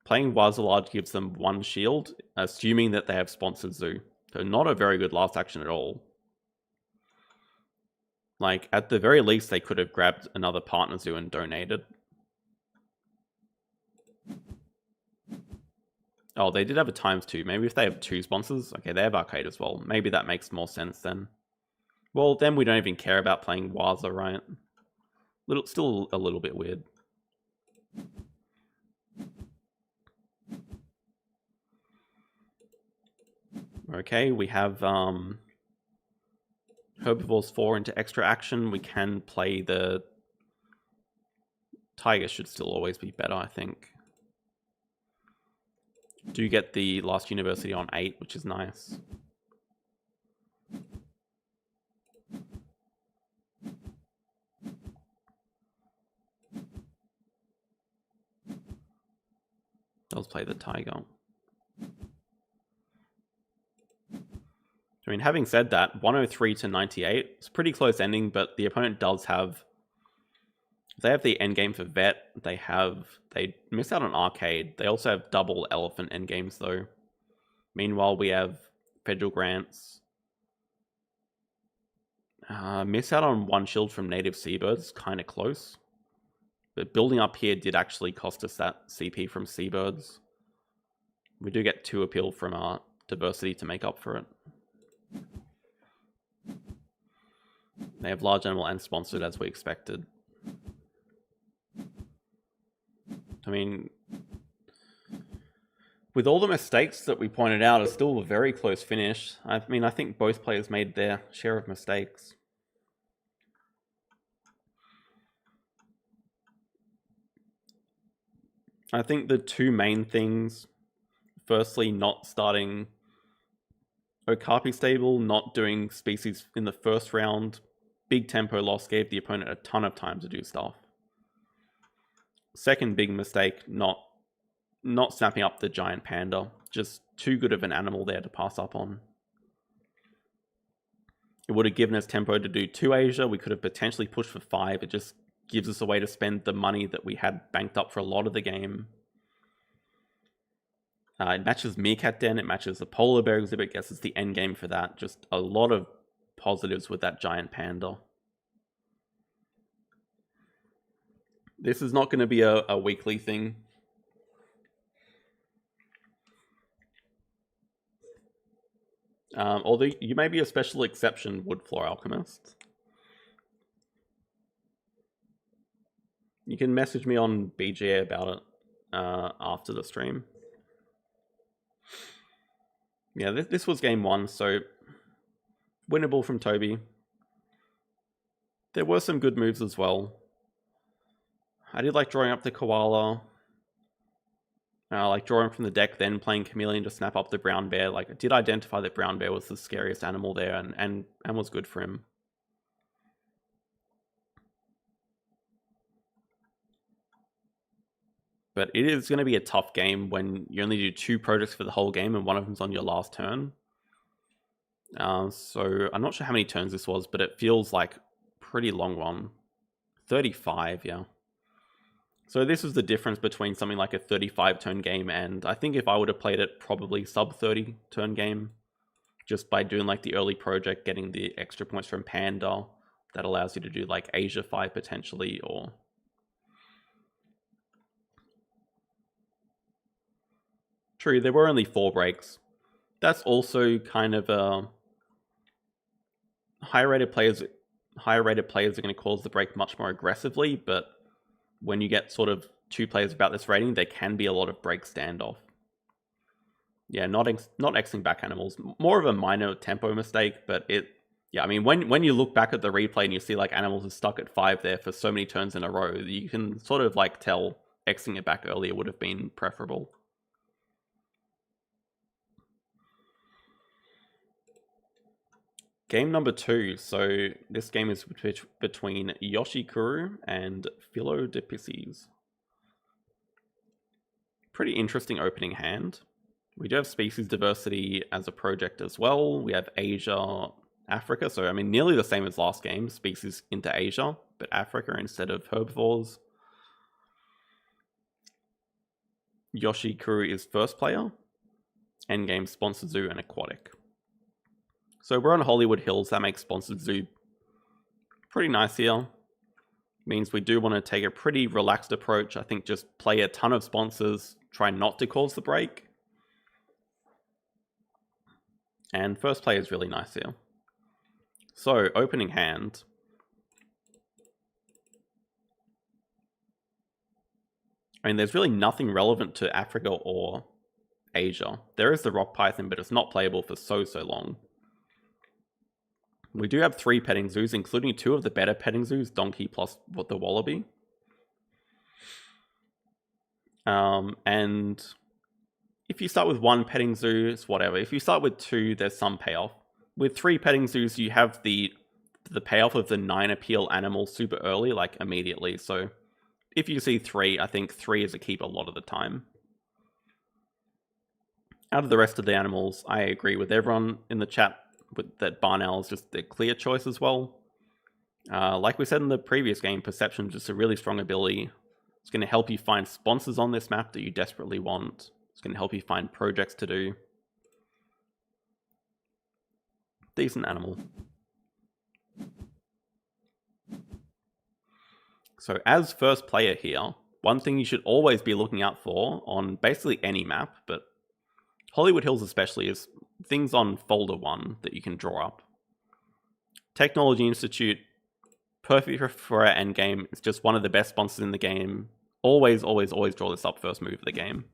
Playing Wazalard gives them 1 shield, assuming that they have Sponsored Zoo. So not a very good last action at all. Like, at the very least, they could have grabbed another partner zoo and donated. Oh, they did have a ×2. Maybe if they have 2 sponsors. Okay, they have Arcade as well. Maybe that makes more sense then. Well, then we don't even care about playing Waza, right? Still a little bit weird. Okay, we have herbivores 4 into extra action. We can play the tiger. Should still always be better, I think. Do get the last university on 8, which is nice. Let's play the tiger. I mean, having said that, 103 to 98, it's a pretty close ending, but the opponent does have... They have the endgame for vet. They miss out on arcade. They also have double elephant endgames, though. Meanwhile, we have federal grants. Miss out on 1 shield from native seabirds, kind of close. But building up here did actually cost us that CP from seabirds. We do get 2 appeal from our diversity to make up for it. They have large animal and sponsored as we expected. I mean, with all the mistakes that we pointed out, it's still a very close finish. I mean, I think both players made their share of mistakes. I think the two main things, firstly, not starting Okapi stable, not doing species in the first round, big tempo loss, gave the opponent a ton of time to do stuff. Second big mistake, not snapping up the giant panda. Just too good of an animal there to pass up on. It would have given us tempo to do 2 Asia. We could have potentially pushed for 5. It just gives us a way to spend the money that we had banked up for a lot of the game. It matches Meerkat Den, it matches the Polar Bear exhibit, guess it's the end game for that. Just a lot of positives with that giant panda. This is not going to be a weekly thing. Although you may be a special exception, Wood Floor Alchemist. You can message me on BGA about it after the stream. Yeah, this was game 1, so winnable from Toby. There were some good moves as well. I did like drawing up the koala. Like drawing from the deck, then playing Chameleon to snap up the brown bear. Like, I did identify that brown bear was the scariest animal there, and was good for him. But it is going to be a tough game when you only do 2 projects for the whole game, and one of them's on your last turn. So I'm not sure how many turns this was, but it feels like a pretty long one. 35, yeah. So this is the difference between something like a 35 turn game, and I think if I would have played it, probably sub 30 turn game, just by doing like the early project, getting the extra points from Panda, that allows you to do like Asia 5 potentially, or... True, there were only 4 breaks. That's also kind of a... Higher rated players are going to cause the break much more aggressively, but when you get sort of 2 players about this rating, there can be a lot of break standoff. Yeah, not Xing back animals. More of a minor tempo mistake, but it... Yeah, I mean, when you look back at the replay and you see like animals are stuck at 5 there for so many turns in a row, you can sort of like tell Xing it back earlier would have been preferable. Game number 2. So this game is between Yoshikuru and Philo de Pisces. Pretty interesting opening hand. We do have species diversity as a project as well. We have Asia, Africa. So, I mean, nearly the same as last game. Species into Asia, but Africa instead of herbivores. Yoshikuru is first player. Endgame Sponsored Zoo and Aquatic. So we're on Hollywood Hills, that makes Sponsored Zoo pretty nice here. Means we do want to take a pretty relaxed approach. I think just play a ton of sponsors, try not to cause the break. And first play is really nice here. So, opening hand. I mean, there's really nothing relevant to Africa or Asia. There is the rock python, but it's not playable for so long. We do have 3 petting zoos, including 2 of the better petting zoos, donkey plus the wallaby. And if you start with 1 petting zoo, it's whatever. If you start with 2, there's some payoff. With 3 petting zoos, you have the payoff of the 9 appeal animal super early, like immediately. So if you see 3, I think 3 is a keep a lot of the time. Out of the rest of the animals, I agree with everyone in the chat that Barn Owl is just the clear choice as well. Like we said in the previous game, Perception is just a really strong ability. It's going to help you find sponsors on this map that you desperately want. It's going to help you find projects to do. Decent animal. So as first player here, one thing you should always be looking out for on basically any map, but Hollywood Hills especially, is things on folder 1 that you can draw up. Technology Institute, perfect for our endgame. It's just one of the best sponsors in the game. Always draw this up first move of the game.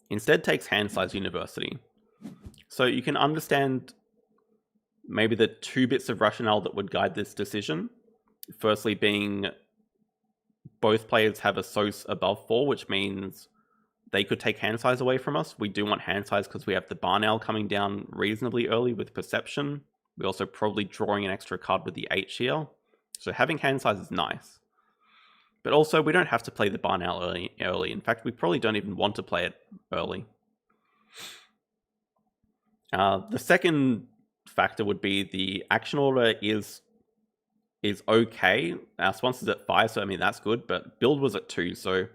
Instead takes Hand Size University. So you can understand maybe the 2 bits of rationale that would guide this decision. Firstly being both players have a SOS above 4, which means they could take hand size away from us. We do want hand size because we have the Barn Owl coming down reasonably early with Perception. We're also probably drawing an extra card with the H here. So having hand size is nice. But also, we don't have to play the Barn Owl early. In fact, we probably don't even want to play it early. The second factor would be the action order is okay. Our sponsor's at 5, so I mean, that's good. But build was at 2, so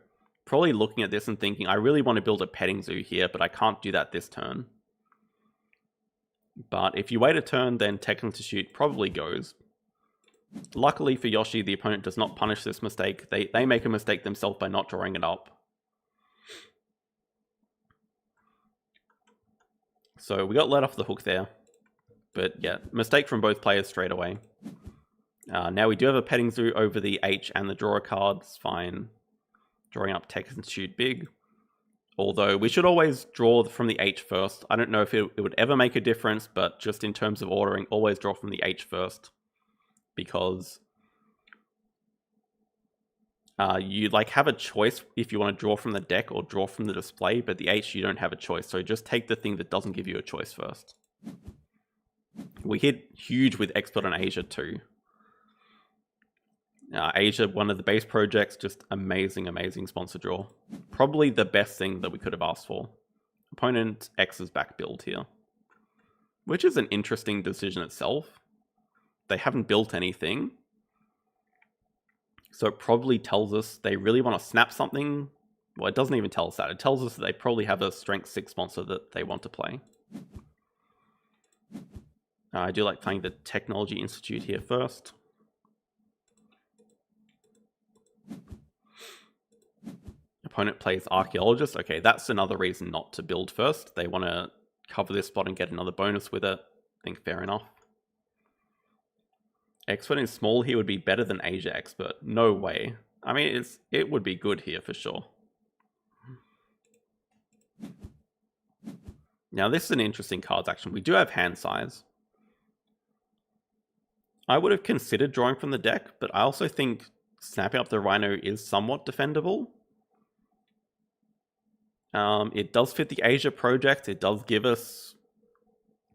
probably looking at this and thinking, I really want to build a petting zoo here, but I can't do that this turn. But if you wait a turn, then Technical Shoot probably goes. Luckily for Yoshi, the opponent does not punish this mistake. They make a mistake themselves by not drawing it up. So we got let off the hook there. But yeah, mistake from both players straight away. Now we do have a petting zoo over the H and the draw cards. Fine. Drawing up Technical Shoot big. Although we should always draw from the H first. I don't know if it would ever make a difference, but just in terms of ordering, always draw from the H first. Because you have a choice if you want to draw from the deck or draw from the display, but the H you don't have a choice. So just take the thing that doesn't give you a choice first. We hit huge with Expert on Asia too. Asia, one of the base projects, just amazing, amazing sponsor draw. Probably the best thing that we could have asked for. Opponent X's back build here. Which is an interesting decision itself. They haven't built anything. So it probably tells us they really want to snap something. Well, it doesn't even tell us that. It tells us that they probably have a Strength 6 sponsor that they want to play. I do like playing the Technology Institute here first. Opponent plays Archaeologist. Okay, that's another reason not to build first. They want to cover this spot and get another bonus with it. I think fair enough. Expert in small here would be better than Asia Expert. No way. I mean, it would be good here for sure. Now, this is an interesting cards action. We do have hand size. I would have considered drawing from the deck, but I also think snapping up the Rhino is somewhat defendable. It does fit the Asia project. It does give us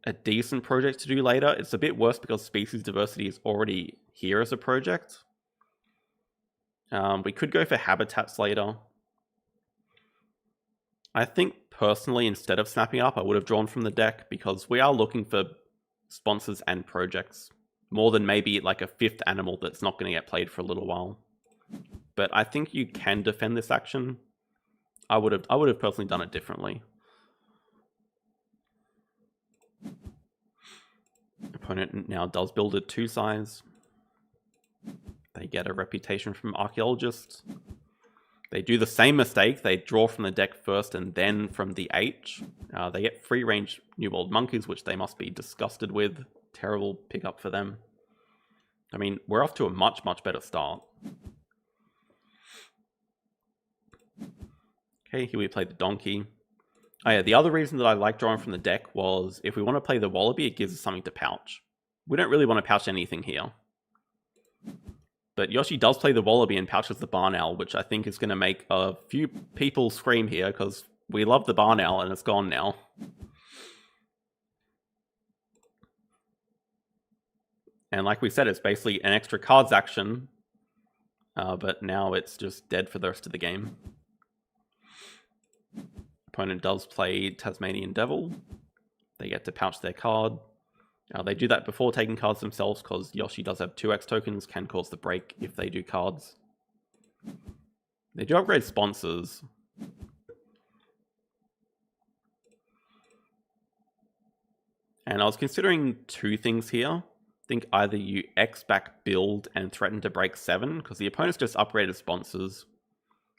a decent project to do later. It's a bit worse because species diversity is already here as a project. We could go for habitats later. I think personally, instead of snapping up, I would have drawn from the deck because we are looking for sponsors and projects more than maybe like a 5th animal that's not going to get played for a little while. But I think you can defend this action. I would have personally done it differently. Opponent now does build a 2 size. They get a reputation from Archaeologist. They do the same mistake. They draw from the deck first and then from the H. They get free range New World Monkeys, which they must be disgusted with. Terrible pickup for them. I mean, we're off to a much, much better start. Okay, here we play the Donkey. Oh yeah, the other reason that I like drawing from the deck was if we want to play the Wallaby, it gives us something to pouch. We don't really want to pouch anything here. But Yoshi does play the Wallaby and pouches the Barn Owl, which I think is going to make a few people scream here because we love the Barn Owl and it's gone now. And like we said, it's basically an extra cards action, but now it's just dead for the rest of the game. Opponent does play Tasmanian Devil. They get to pouch their card. They do that before taking cards themselves because Yoshi does have 2x tokens, can cause the break if they do cards. They do upgrade sponsors. And I was considering 2 things here. I think either you X back build and threaten to break 7 because the opponent's just upgraded sponsors.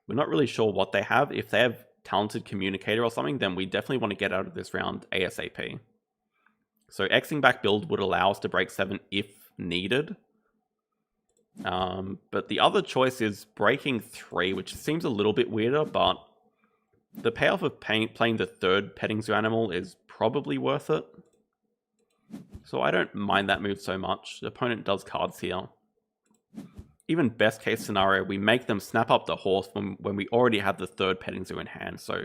We're not really sure what they have. If they have Talented Communicator or something, then we definitely want to get out of this round ASAP. So Xing back build would allow us to break 7 if needed. But the other choice is breaking 3, which seems a little bit weirder, but the payoff of playing the 3rd petting zoo animal is probably worth it. So I don't mind that move so much. The opponent does cards here. even best case scenario, we make them snap up the horse when we already have the third petting zoo in hand. So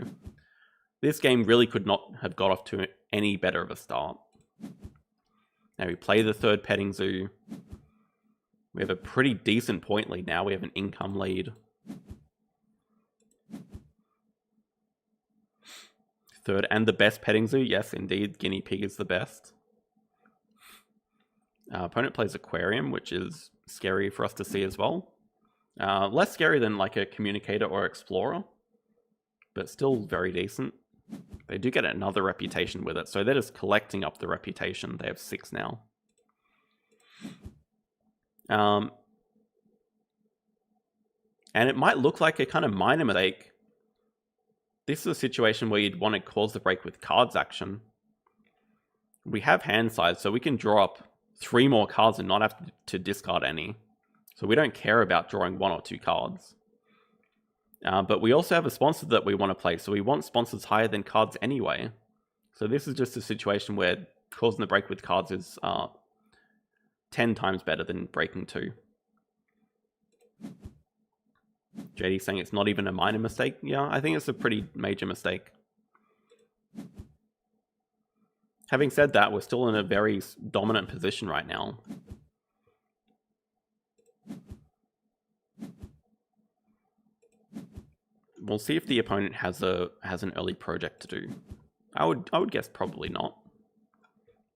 this game really could not have got off to any better of a start. Now we play the third petting zoo. We have a pretty decent point lead now. We have an income lead. Third and the best petting zoo. Yes, indeed. Guinea pig is the best. Opponent plays aquarium, which is scary for us to see as well. Less scary than like a communicator or explorer, but still very decent. They do get another reputation with it, so they're just collecting up the reputation. They have 6 now. And it might look like a kind of minor mistake. This is a situation where you'd want to cause the break with cards action. We have hand size, so we can draw up 3 more cards and not have to discard any. So we don't care about drawing 1 or 2 cards. But we also have a sponsor that we want to play, so we want sponsors higher than cards anyway. So this is just a situation where causing the break with cards is 10 times better than breaking 2. JD saying it's not even a minor mistake. Yeah, I think it's a pretty major mistake. Having said that, we're still in a very dominant position right now. We'll see if the opponent has an early project to do. I would guess probably not.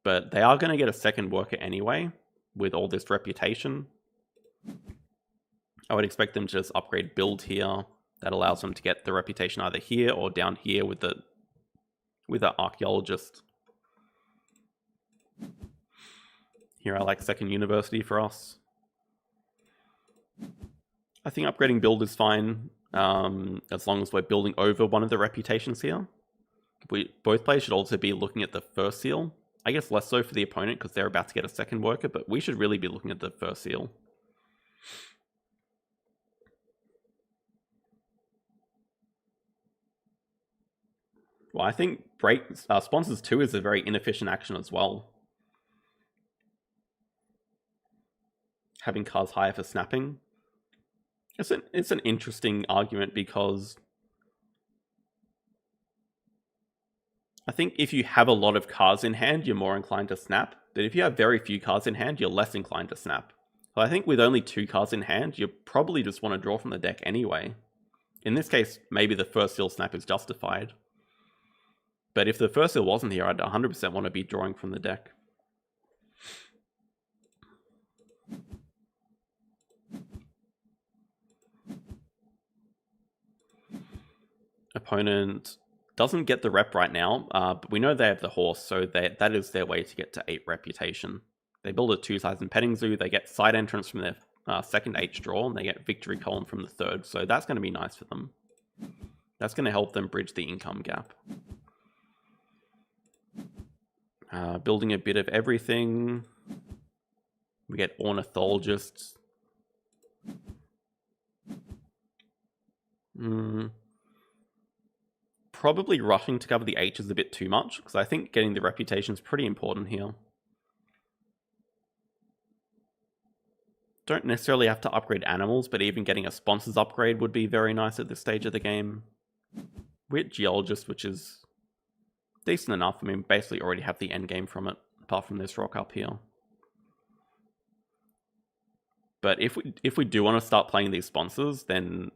But they are going to get a second worker anyway, with all this reputation. I would expect them to just upgrade build here. That allows them to get the reputation either here or down here with the archaeologist. Here I like second university for us. I think upgrading build is fine, as long as we're building over one of the reputations here. Both players should also be looking at the first seal. I guess less so for the opponent because they're about to get a second worker, but we should really be looking at the first seal. Well, I think sponsors 2 is a very inefficient action as well. Having cards higher for snapping. It's an interesting argument because I think if you have a lot of cards in hand, you're more inclined to snap. But if you have very few cards in hand, you're less inclined to snap. So I think with only 2 cards in hand, you probably just want to draw from the deck anyway. In this case, maybe the first seal snap is justified. But if the first seal wasn't here, I'd 100% want to be drawing from the deck. Opponent doesn't get the rep right now, but we know they have the horse, so that is their way to get to 8 reputation. They build a 2-size and petting zoo, they get side entrance from their second H draw, and they get victory column from the third, so that's going to be nice for them. That's going to help them bridge the income gap. Building a bit of everything. We get ornithologists. Probably rushing to cover the H is a bit too much, because I think getting the reputation is pretty important here. Don't necessarily have to upgrade animals, but even getting a sponsors upgrade would be very nice at this stage of the game. We're geologist, which is decent enough. I mean, basically already have the end game from it, apart from this rock up here. But if we do want to start playing these sponsors, then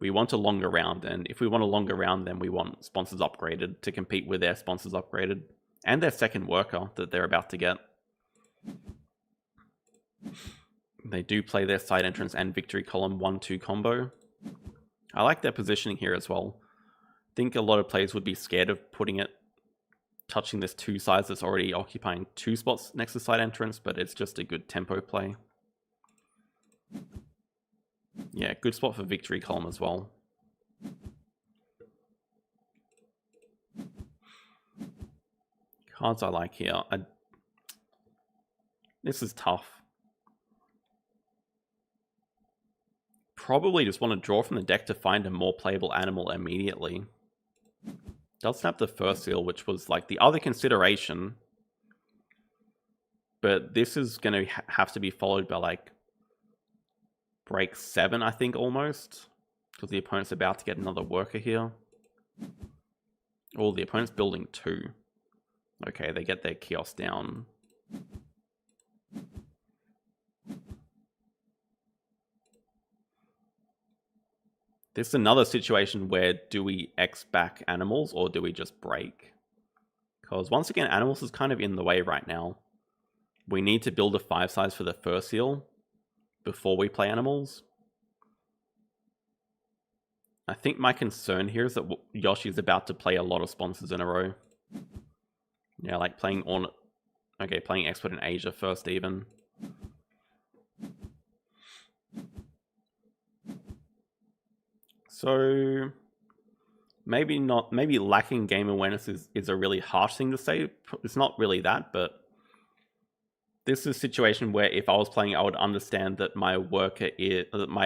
we want a longer round, and if we want a longer round, then we want sponsors upgraded to compete with their sponsors upgraded, and their second worker that they're about to get. They do play their side entrance and victory column 1-2 combo. I like their positioning here as well. I think a lot of players would be scared of touching this 2 sides that's already occupying 2 spots next to side entrance, but it's just a good tempo play. Yeah, good spot for victory column as well. Cards I like here. This is tough. Probably just want to draw from the deck to find a more playable animal immediately. Does snap the first seal, which was like the other consideration. But this is going to have to be followed by like break 7, I think, almost. Because the opponent's about to get another worker here. Oh, the opponent's building 2. Okay, they get their kiosk down. This is another situation where do we X back animals or do we just break? Because once again, animals is kind of in the way right now. We need to build a 5 size for the first seal before we play animals. I think my concern here is that Yoshi's about to play a lot of sponsors in a row. Yeah, like playing playing Expert in Asia first even. So maybe lacking game awareness is a really harsh thing to say. It's not really that, but this is a situation where if I was playing, I would understand that my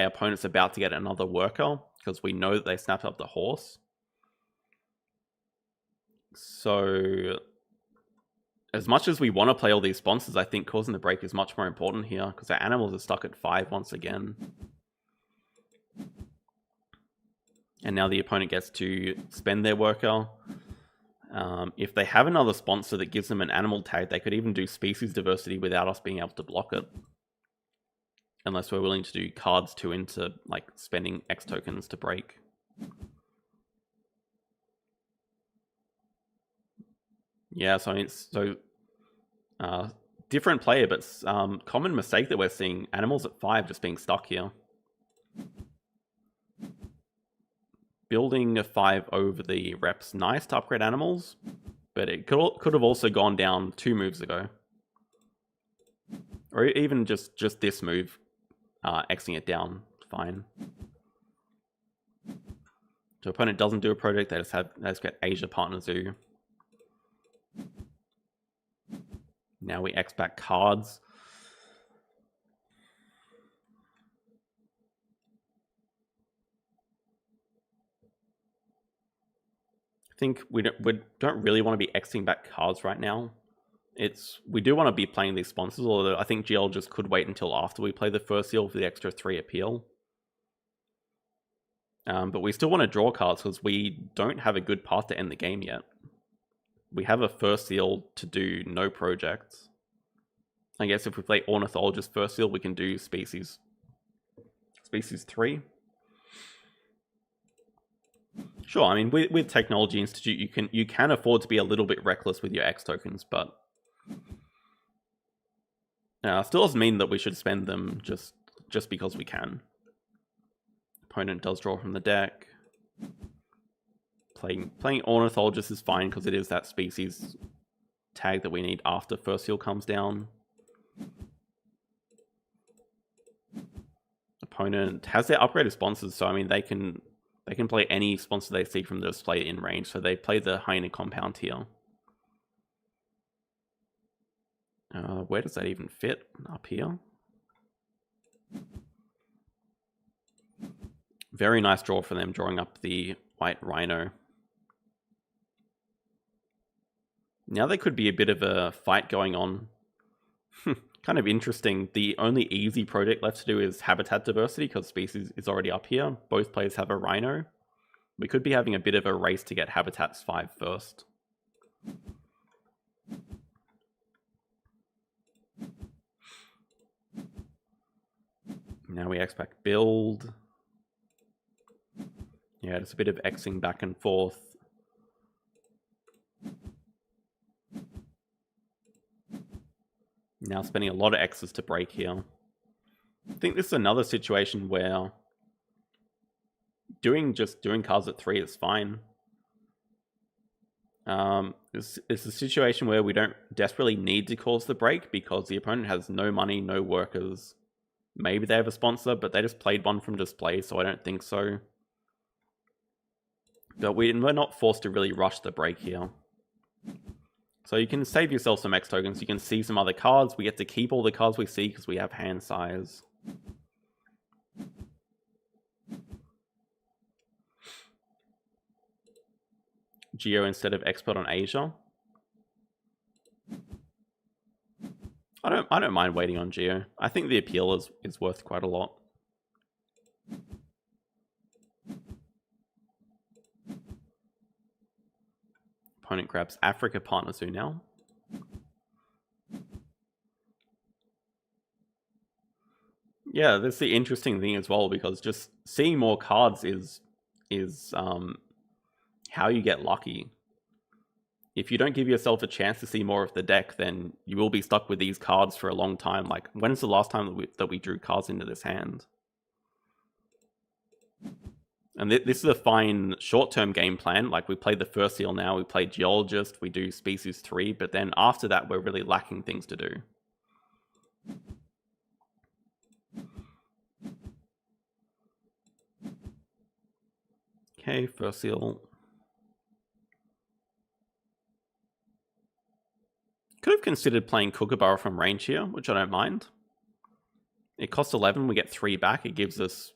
opponent's about to get another worker, because we know that they snapped up the horse. So as much as we want to play all these sponsors, I think causing the break is much more important here, because our animals are stuck at 5 once again. And now the opponent gets to spend their worker. If they have another sponsor that gives them an animal tag, they could even do species diversity without us being able to block it. Unless we're willing to do cards 2 into like spending X tokens to break. Yeah, so it's different player, but common mistake that we're seeing, animals at 5 just being stuck here. Building a 5 over the reps, nice to upgrade animals, but it could have also gone down 2 moves ago. Or even just this move, Xing it down, fine. So opponent doesn't do a project, they just get Asia Partner Zoo. Now we X back cards. I think we don't really want to be Xing back cards right now. We do want to be playing these sponsors, although I think GL just could wait until after we play the first seal for the extra 3 appeal. But we still want to draw cards because we don't have a good path to end the game yet. We have a first seal to do no projects. I guess if we play Ornithologist first seal, we can do species 3. Sure, I mean, with Technology Institute, you can afford to be a little bit reckless with your X tokens, but still doesn't mean that we should spend them just because we can. Opponent does draw from the deck. Playing Ornithologist is fine because it is that species tag that we need after first seal comes down. Opponent has their upgraded sponsors, so I mean they can play any sponsor they see from the display in range. So they play the hyena compound here. Where does that even fit? Up here. Very nice draw for them, drawing up the white rhino. Now there could be a bit of a fight going on. Kind of interesting. The only easy project left to do is habitat diversity because species is already up here. Both players have a rhino. We could be having a bit of a race to get habitats 5 first. Now we expect build. Yeah, it's a bit of Xing back and forth. Now spending a lot of X's to break here. I think this is another situation where doing cards at 3 is fine. It's a situation where we don't desperately need to cause the break because the opponent has no money, no workers. Maybe they have a sponsor, but they just played one from display, so I don't think so. But we're not forced to really rush the break here. So you can save yourself some X tokens. You can see some other cards. We get to keep all the cards we see because we have hand size. Geo instead of Expert on Asia. I don't mind waiting on Geo. I think the appeal is worth quite a lot. Opponent grabs Africa Partner Zoo now. Yeah, that's the interesting thing as well, because just seeing more cards is how you get lucky. If you don't give yourself a chance to see more of the deck, then you will be stuck with these cards for a long time. Like, when's the last time that we drew cards into this hand? And this is a fine short-term game plan. Like, we played the first seal now, we played Geologist, we do Species 3, but then after that, we're really lacking things to do. Okay, first seal. Could have considered playing Kookaburra from range here, which I don't mind. It costs 11, we get 3 back. It gives us,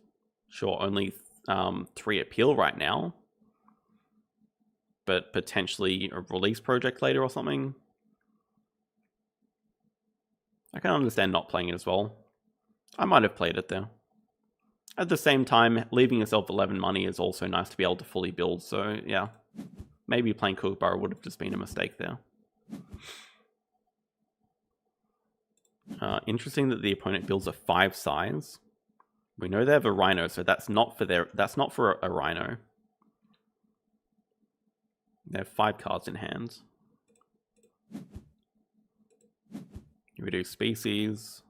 sure, only 3 appeal right now. But potentially a release project later or something. I can understand not playing it as well. I might have played it there. At the same time, leaving yourself 11 money is also nice to be able to fully build, so yeah. Maybe playing Kookaburra would have just been a mistake there. Interesting that the opponent builds a 5 size. We know they have a Rhino, so that's not for a Rhino. They have 5 cards in hand. Here we do Species.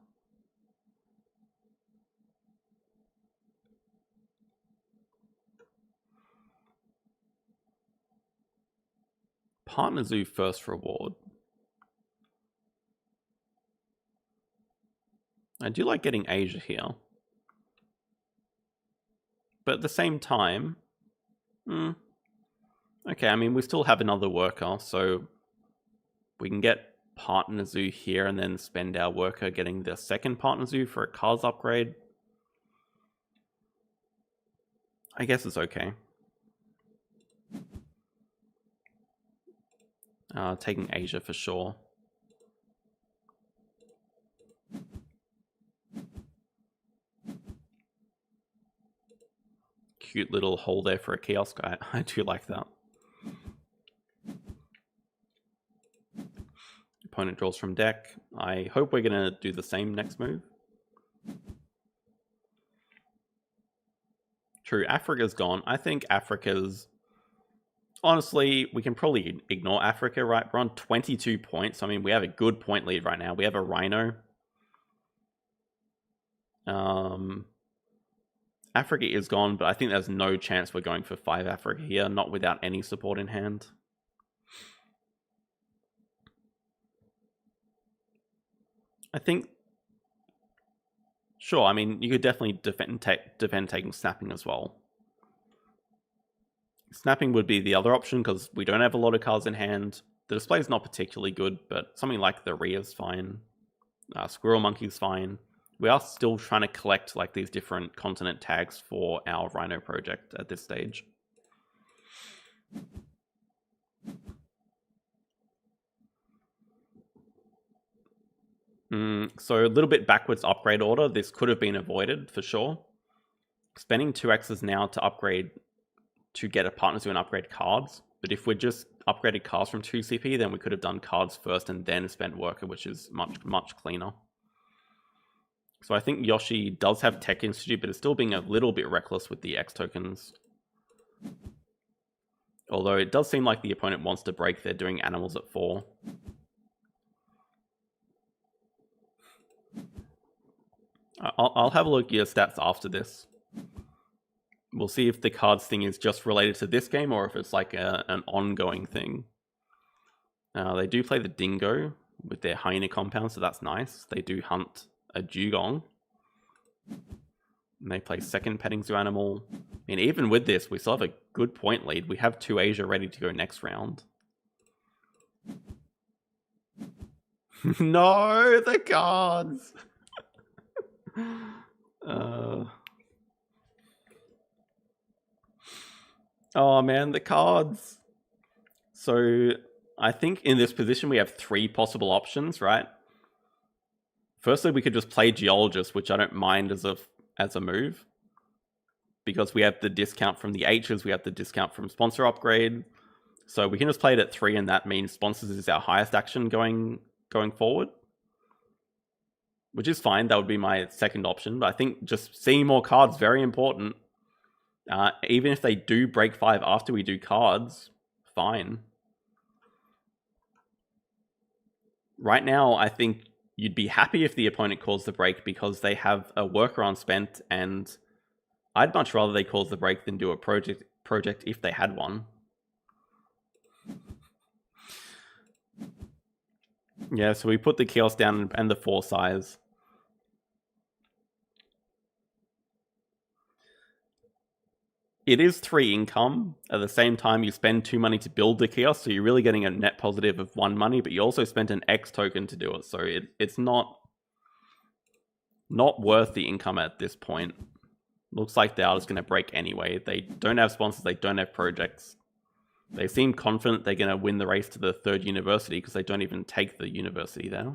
Partner Zoo first reward. I do like getting Asia here. But at the same time... Okay, I mean, we still have another worker, so we can get Partner Zoo here and then spend our worker getting the second Partner Zoo for a cards upgrade. I guess it's okay. Taking Asia for sure. Cute little hole there for a kiosk. I do like that. Opponent draws from deck. I hope we're going to do the same next move. True, Africa's gone. I think Africa's... Honestly, we can probably ignore Africa, right? We're on 22 points. I mean, we have a good point lead right now. We have a Rhino. Africa is gone, but I think there's no chance we're going for 5 Africa here, not without any support in hand. I think... Sure, I mean, you could definitely defend taking Snapping as well. Snapping would be the other option, because we don't have a lot of cards in hand. The display is not particularly good, but something like the Rhea's fine. Squirrel Monkey's fine. We are still trying to collect like these different continent tags for our Rhino project at this stage. So a little bit backwards upgrade order. This could have been avoided for sure. Spending 2x's now to upgrade to get a Partner Zoo and upgrade cards. But if we're just upgraded cards from 2 CP, then we could have done cards first and then spent worker, which is much cleaner. So I think Yoshi does have Tech Institute, but is still being a little bit reckless with the X tokens. Although it does seem like the opponent wants to break. They're doing animals at 4. I'll have a look at your stats after this. We'll see if the cards thing is just related to this game or if it's like an ongoing thing. They do play the Dingo with their hyena compound, so that's nice. They do hunt a Dugong. And they play second Petting Zoo animal. I mean, even with this, we still have a good point lead. We have 2 Asia ready to go next round. No, the cards! Oh man, the cards. So I think in this position we have 3 possible options, right? Firstly, we could just play Geologist, which I don't mind as a move. Because we have the discount from the H's, we have the discount from Sponsor Upgrade. So we can just play it at 3, and that means sponsors is our highest action going forward, which is fine. That would be my second option. But I think just seeing more cards very important. Even if they do break 5 after we do cards, fine. Right now, I think you'd be happy if the opponent calls the break because they have a workaround spent, and I'd much rather they cause the break than do a project if they had one. Yeah, so we put the kiosk down and the 4 size. It is 3 income. At the same time, you spend 2 money to build the kiosk, so you're really getting a net positive of 1 money, but you also spent an X token to do it, so it's not worth the income at this point. Looks like they are just going to break anyway. They don't have sponsors, they don't have projects. They seem confident they're going to win the race to the 3rd university because they don't even take the university there.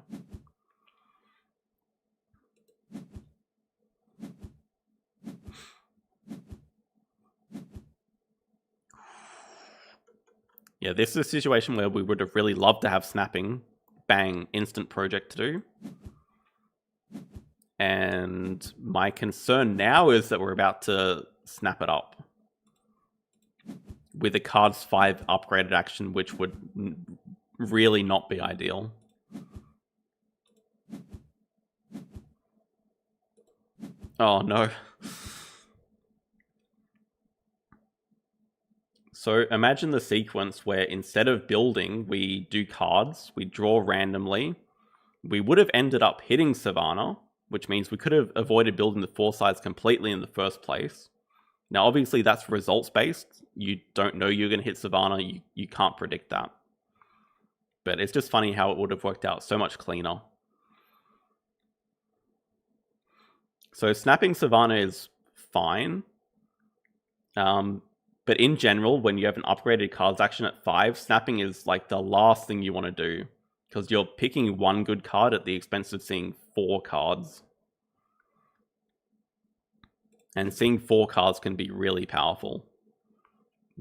Yeah, this is a situation where we would have really loved to have snapping. Bang, instant project to do. And my concern now is that we're about to snap it up with a card's 5 upgraded action, which would really not be ideal. Oh no. So imagine the sequence where instead of building, we do cards, we draw randomly. We would have ended up hitting Savannah, which means we could have avoided building the 4 sides completely in the first place. Now, obviously, that's results-based. You don't know you're going to hit Savannah. You can't predict that. But it's just funny how it would have worked out so much cleaner. So snapping Savannah is fine. But in general, when you have an upgraded cards action at 5, snapping is like the last thing you want to do. Because you're picking 1 good card at the expense of seeing 4 cards. And seeing 4 cards can be really powerful.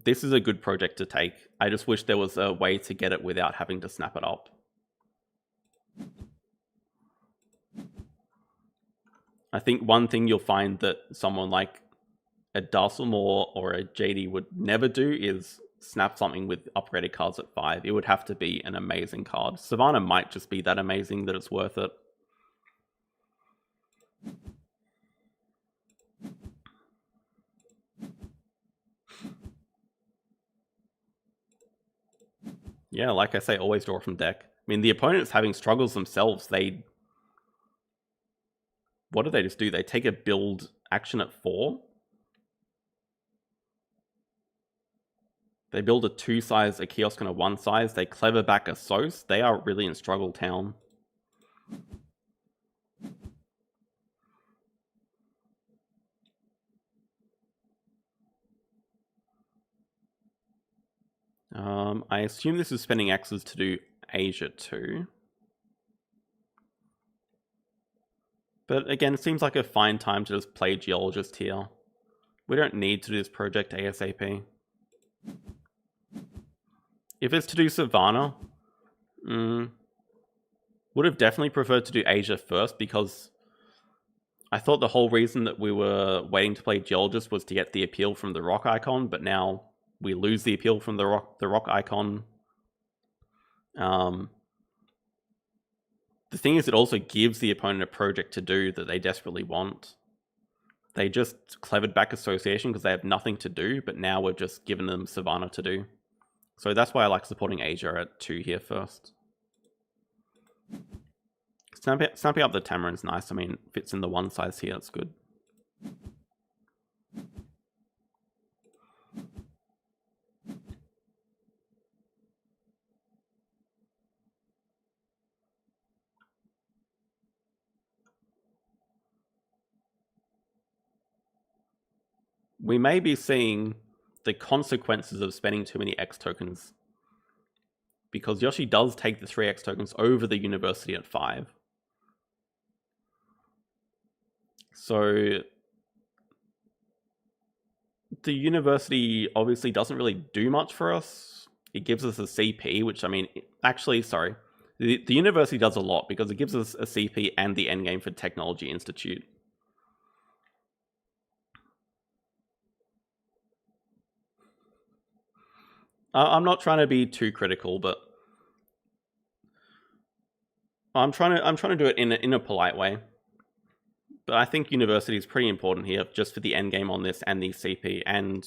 This is a good project to take. I just wish there was a way to get it without having to snap it up. I think one thing you'll find that someone like a Darcelmore or a JD would never do is snap something with upgraded cards at 5. It would have to be an amazing card. Savannah might just be that amazing that it's worth it. Yeah, like I say, always draw from deck. I mean, the opponent's having struggles themselves. What do they just do? They take a build action at 4. They build a 2 size, a kiosk, and a 1 size. They clever back a Sos. They are really in struggle town. I assume this is spending X's to do Asia too. But again, it seems like a fine time to just play Geologist here. We don't need to do this project ASAP. If it's to do Savannah, would have definitely preferred to do Asia first because I thought the whole reason that we were waiting to play Geologist was to get the appeal from the rock icon, but now we lose the appeal from the rock icon. The thing is, it also gives the opponent a project to do that they desperately want. They just clevered back Association because they have nothing to do, but now we've just given them Savannah to do. So that's why I like supporting Asia at 2 here first. Snapping up the Tamarin's nice. I mean, fits in the 1 size here, that's good. We may be seeing the consequences of spending too many X tokens. Because Yoshi does take the 3 X tokens over the university at 5. So the university obviously doesn't really do much for us. it gives us a CP, which, I mean, actually, sorry. The university does a lot because it gives us a CP and the endgame for Technology Institute. I'm not trying to be too critical, but I'm trying to do it in a polite way. But I think university is pretty important here, just for the endgame on this and the CP. And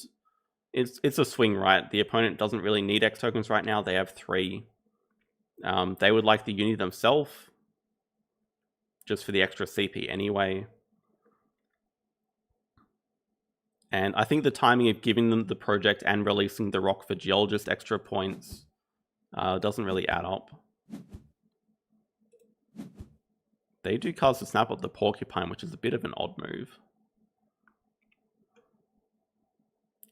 it's a swing, right? The opponent doesn't really need X tokens right now. They have 3. They would like the uni themselves, just for the extra CP anyway. And I think the timing of giving them the project and releasing the rock for geologist extra points doesn't really add up. They do cast a snap up the porcupine, which is a bit of an odd move.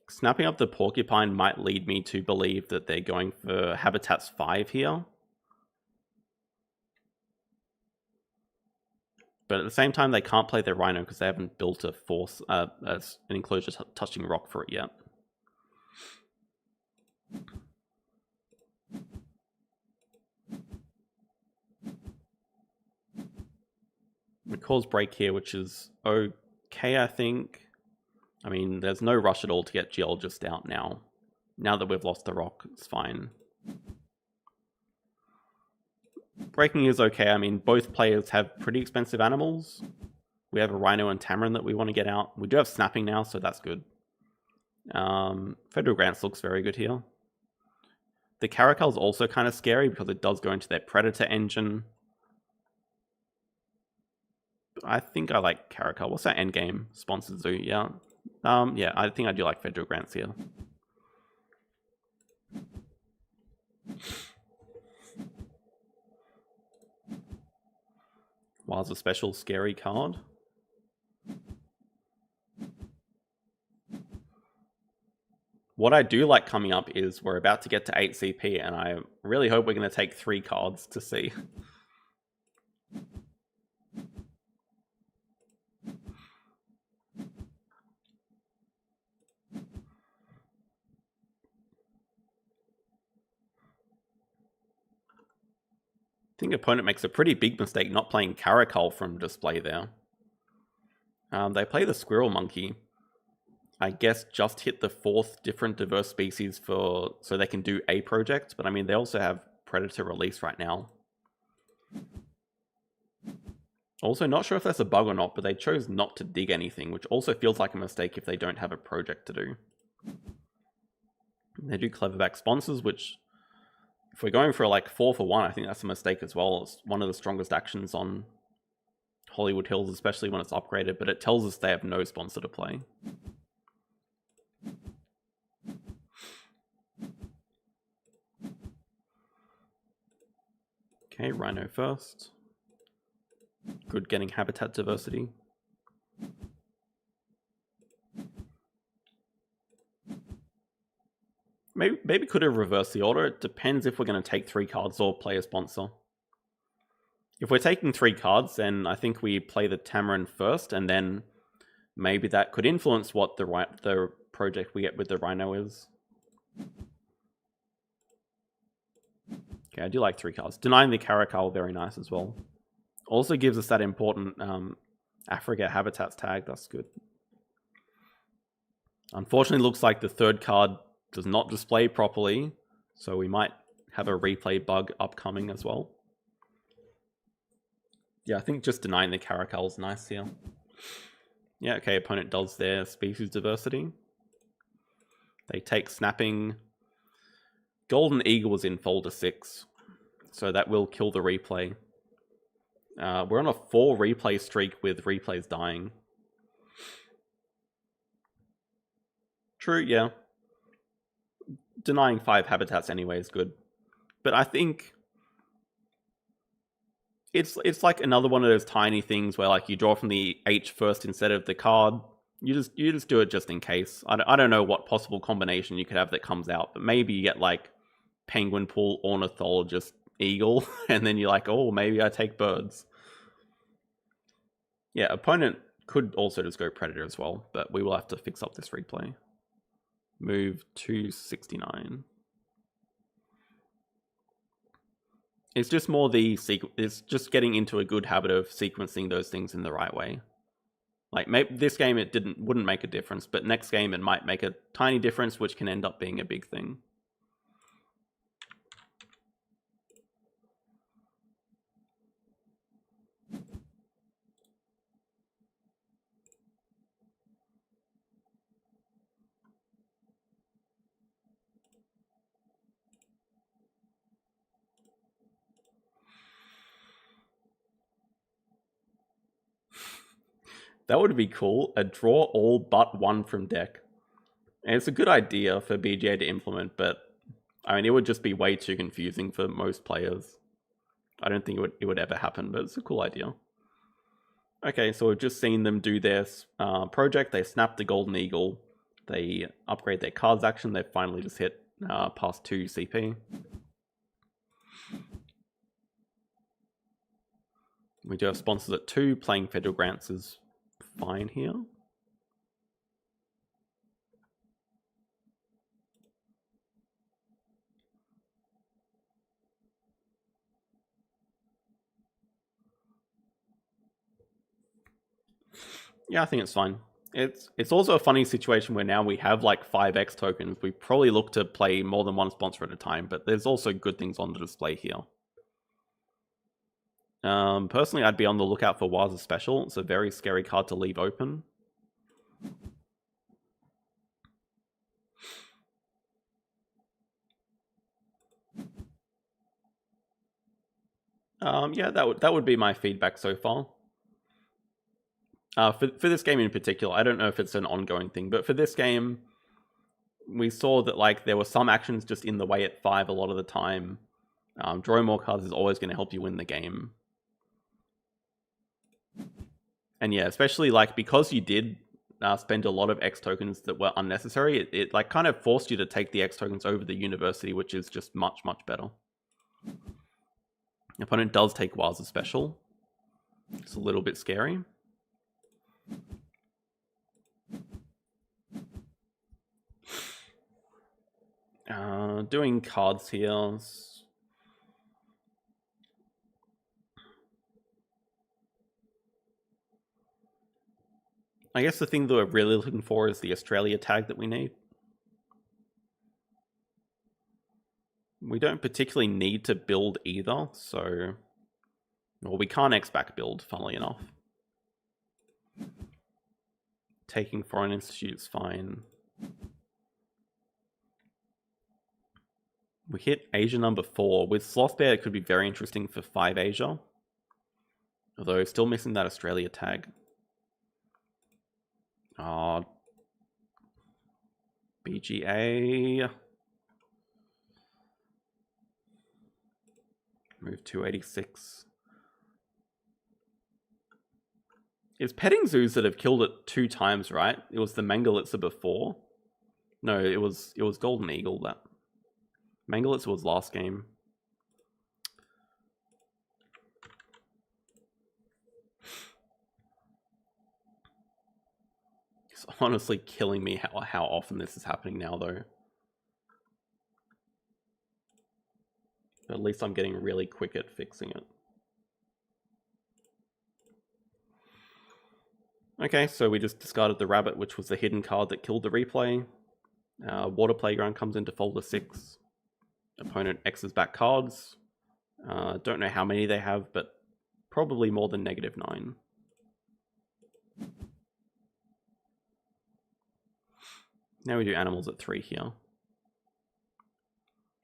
Snapping up the porcupine might lead me to believe that they're going for Habitats 5 here. But at the same time, they can't play their Rhino because they haven't built a force, an enclosure touching rock for it yet. McCaw's break here, which is okay, I think. I mean, there's no rush at all to get Geologist out now. Now that we've lost the rock, it's fine. Breaking is okay. I mean, both players have pretty expensive animals. We have a Rhino and Tamarin that we want to get out. We do have Snapping now, so that's good. Federal Grants looks very good here. The Caracal is also kind of scary because it does go into their Predator engine. But I think I like Caracal. What's that endgame? Sponsor Zoo, yeah. Yeah, I think I do like Federal Grants here. Wild's a special scary card. What I do like coming up is we're about to get to 8 CP, and I really hope we're going to take 3 cards to see. I think opponent makes a pretty big mistake not playing Caracal from display there. They play the Squirrel Monkey. I guess just hit the 4th different diverse species so they can do a project, but I mean, they also have Predator release right now. Also, not sure if that's a bug or not, but they chose not to dig anything, which also feels like a mistake if they don't have a project to do. They do Cleverback sponsors, which, if we're going for like 4 for 1, I think that's a mistake as well. It's one of the strongest actions on Hollywood Hills, especially when it's upgraded, but it tells us they have no sponsor to play. Okay, Rhino first. Good getting habitat diversity. Maybe could have reversed the order. It depends if we're going to take 3 cards or play a sponsor. If we're taking 3 cards, then I think we play the Tamarin first, and then maybe that could influence what the project we get with the Rhino is. Okay, I do like 3 cards. Denying the Caracal, very nice as well. Also gives us that important Africa Habitats tag. That's good. Unfortunately, looks like the 3rd card does not display properly, so we might have a replay bug upcoming as well. Yeah, I think just denying the Caracal is nice here. Yeah, okay, opponent does their species diversity. They take Snapping. Golden Eagle was in folder 6, so that will kill the replay. We're on a 4 replay streak with replays dying. True, yeah. Denying 5 habitats anyway is good. But I think it's like another one of those tiny things where like you draw from the H first instead of the card. You just do it just in case. I don't know what possible combination you could have that comes out, but maybe you get like Penguin Pool, Ornithologist, Eagle, and then you're like, oh, maybe I take birds. Yeah, opponent could also just go Predator as well, but we will have to fix up this replay. Move to 69. It's just more the it's just getting into a good habit of sequencing those things in the right way. Like maybe this game it wouldn't make a difference, but next game it might make a tiny difference, which can end up being a big thing. That would be cool. A draw all but one from deck. And it's a good idea for BGA to implement, but I mean, it would just be way too confusing for most players. I don't think it would ever happen, but it's a cool idea. Okay, so we've just seen them do their project. They snap the Golden Eagle. They upgrade their cards action. They finally just hit past 2 CP. We do have sponsors at 2. Playing Federal Grants is fine here. Yeah, I think it's fine. It's also a funny situation where now we have like 5x tokens. We probably look to play more than one sponsor at a time, but there's also good things on the display here. Personally, I'd be on the lookout for Waza Special. It's a very scary card to leave open. Yeah, that would be my feedback so far. For this game in particular, I don't know if it's an ongoing thing, but for this game, we saw that like there were some actions just in the way at 5 a lot of the time. Drawing more cards is always going to help you win the game. And yeah, especially like because you did spend a lot of X tokens that were unnecessary, it like kind of forced you to take the X tokens over the university, which is just much, much better. The opponent does take Waza Special. It's a little bit scary. Doing cards here. I guess the thing that we're really looking for is the Australia tag that we need. We don't particularly need to build either, so... Well, we can't X-back build, funnily enough. Taking Foreign Institute's fine. We hit Asia number 4. With Sloth Bear, it could be very interesting for 5 Asia. Although, still missing that Australia tag. BGA. Move 286. It's Petting Zoos that have killed it 2 times, right? It was the Mangalitsa before. No, it was Golden Eagle that. Mangalitsa was last game. It's honestly killing me how often this is happening now, though. But at least I'm getting really quick at fixing it. Okay, so we just discarded the rabbit, which was the hidden card that killed the replay. Water Playground comes into folder 6. Opponent X's back cards. Don't know how many they have, but probably more than -9. Now we do animals at 3 here.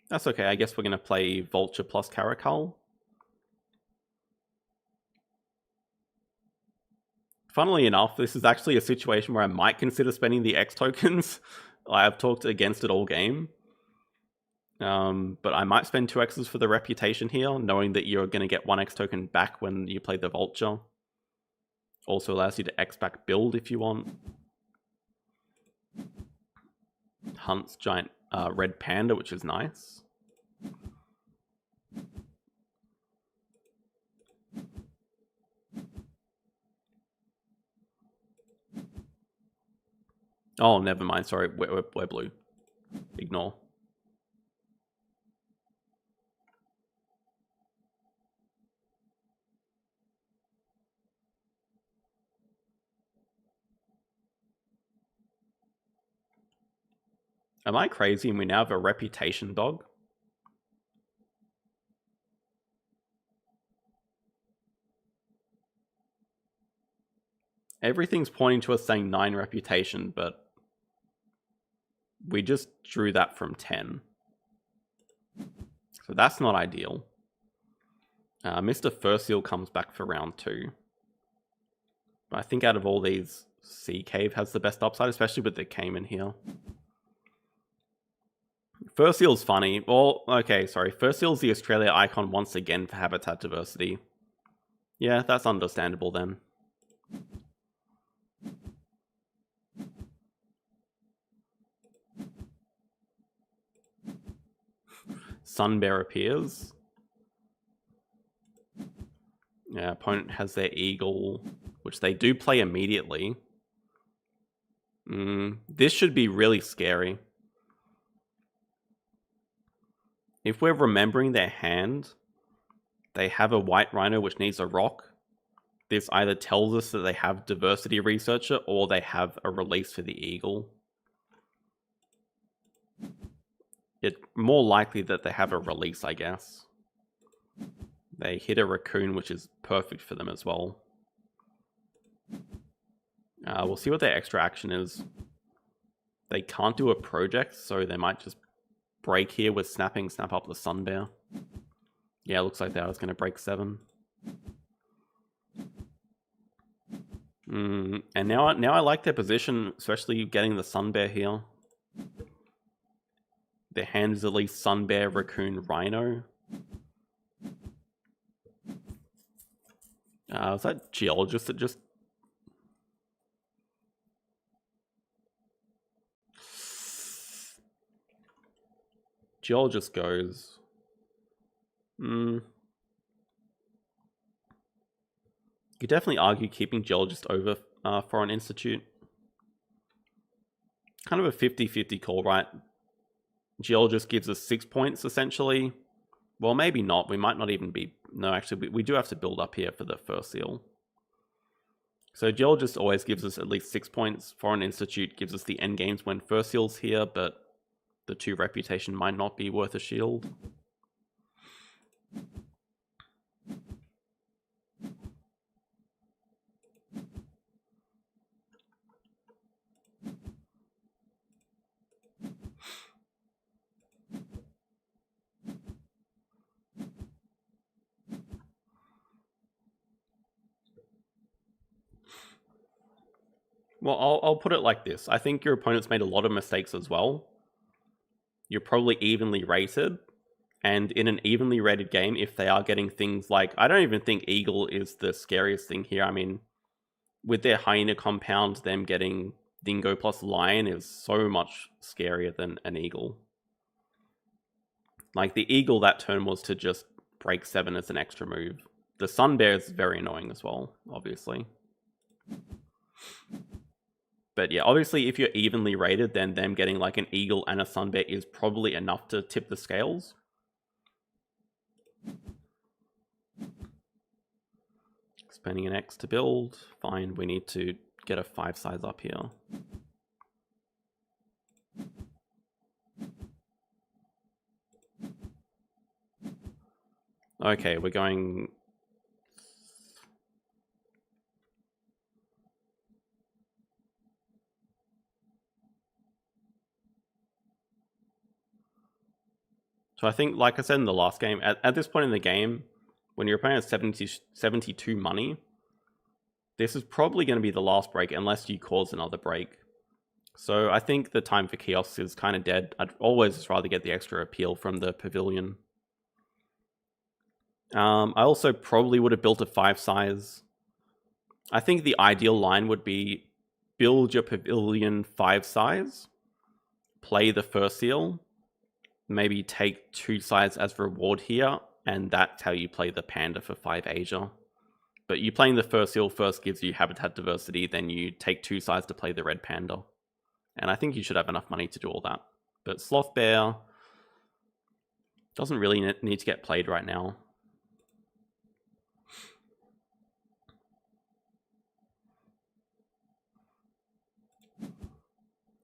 That's okay, I guess we're going to play Vulture plus Caracal. Funnily enough, this is actually a situation where I might consider spending the X tokens. I've talked against it all game. But I might spend 2 X's for the reputation here, knowing that you're going to get 1 X token back when you play the Vulture. Also allows you to X back build if you want. Hunt's giant red panda, which is nice. Oh, never mind. Sorry, we're blue. Ignore. Am I crazy and we now have a reputation dog? Everything's pointing to us saying 9 reputation, but we just drew that from 10. So that's not ideal. Mr. Furseal comes back for round 2. But I think out of all these, Sea Cave has the best upside, especially with the Cayman here. Furseal's funny. Well, okay, sorry. Furseal's the Australia icon once again for habitat diversity. Yeah, that's understandable then. Sun Bear appears. Yeah, opponent has their eagle, which they do play immediately. This should be really scary. If we're remembering their hand, they have a white rhino which needs a rock. This either tells us that they have diversity researcher or they have a release for the eagle. It's more likely that they have a release, I guess. They hit a raccoon, which is perfect for them as well. We'll see what their extra action is. They can't do a project, so they might just break here with snapping, snap up the Sun Bear. Yeah, looks like that was going to break 7. And now I like their position, especially getting the Sun Bear here. Their hand is at least Sun Bear, Raccoon, Rhino. Was that Geologist that just... Geologist goes... You could definitely argue keeping Geologist over Foreign Institute. Kind of a 50-50 call, right? Geologist gives us 6 points, essentially. Well, maybe not. We might not even be... No, actually, we do have to build up here for the Furseal. So Geologist always gives us at least 6 points. Foreign Institute gives us the endgames when Furseal's here, but the 2 reputation might not be worth a shield. Well, I'll put it like this. I think your opponent's made a lot of mistakes as well. You're probably evenly rated. And in an evenly rated game, if they are getting things like... I don't even think Eagle is the scariest thing here. I mean, with their Hyena compound, them getting Dingo plus Lion is so much scarier than an Eagle. Like, the Eagle that turn was to just break 7 as an extra move. The Sun Bear is very annoying as well, obviously. But yeah, obviously, if you're evenly rated, then them getting like an Eagle and a Sun Bear is probably enough to tip the scales. Spending an X to build. Fine, we need to get a 5 size up here. Okay, we're going... So I think, like I said in the last game, at this point in the game, when your opponent has 72 money, this is probably going to be the last break unless you cause another break. So I think the time for kiosks is kind of dead. I'd always just rather get the extra appeal from the pavilion. I also probably would have built a 5 size. I think the ideal line would be build your pavilion 5 size, play the Furseal, maybe take 2 sides as reward here, and that's how you play the Panda for 5 Asia. But you playing the Furseal first gives you habitat diversity, then you take 2 sides to play the Red Panda. And I think you should have enough money to do all that. But Sloth Bear doesn't really need to get played right now.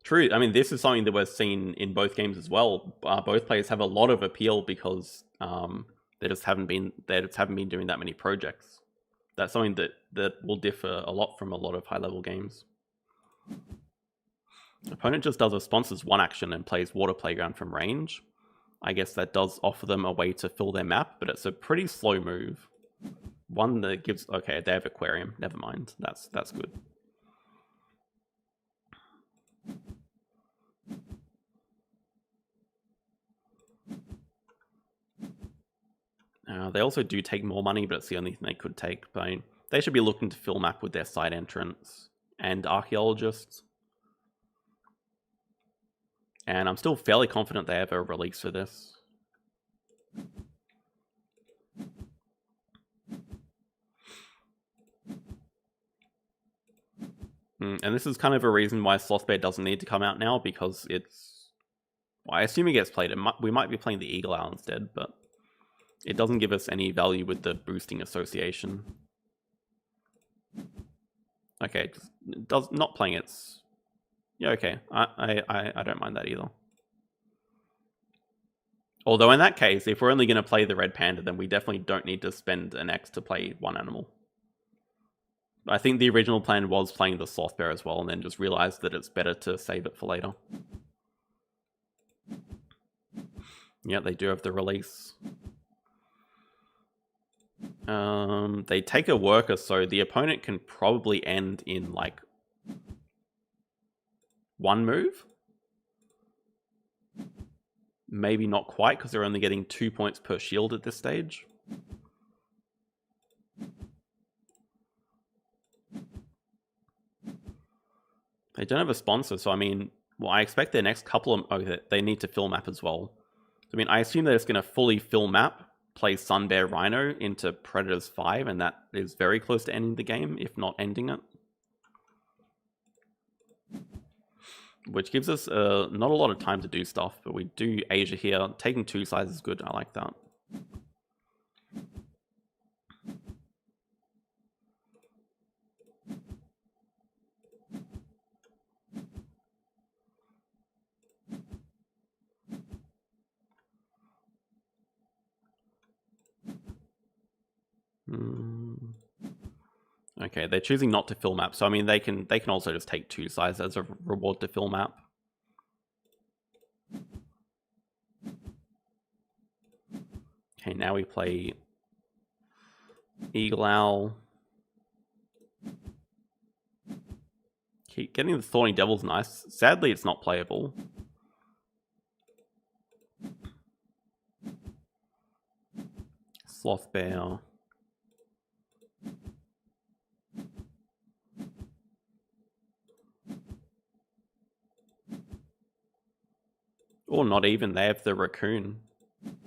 True. I mean, this is something that we're seeing in both games as well. Both players have a lot of appeal because they just haven't been doing that many projects. That's something that will differ a lot from a lot of high level games. Opponent just does a sponsors one action and plays Water Playground from range. I guess that does offer them a way to fill their map, but it's a pretty slow move. One that gives... Okay, they have Aquarium. Never mind. That's good. They also do take more money, but it's the only thing they could take. But I mean, they should be looking to fill map with their side entrance and Archaeologists. And I'm still fairly confident they have a release for this. And this is kind of a reason why Slothbear doesn't need to come out now, because it's... Well, I assume it gets played. We might be playing the Eagle Owl instead, but it doesn't give us any value with the boosting association. Okay, not playing it's... Yeah, okay. I don't mind that either. Although in that case, if we're only going to play the Red Panda, then we definitely don't need to spend an X to play one animal. I think the original plan was playing the Sloth Bear as well, and then just realized that it's better to save it for later. Yeah, they do have the release. They take a worker, so the opponent can probably end in, like, one move? Maybe not quite, because they're only getting 2 points per shield at this stage. They don't have a sponsor, so I mean, well, I expect their next couple of... Okay, they need to fill map as well. I mean, I assume they're just going to fully fill map, play Sun Bear Rhino into Predators 5, and that is very close to ending the game, if not ending it. Which gives us not a lot of time to do stuff, but we do Asia here. Taking 2 sides is good, I like that. Okay, they're choosing not to fill map, so I mean they can also just take 2 sides as a reward to fill map. Okay, now we play Eagle Owl. Getting the Thorny Devil's nice. Sadly, it's not playable. Sloth Bear. Or not even, they have the Raccoon.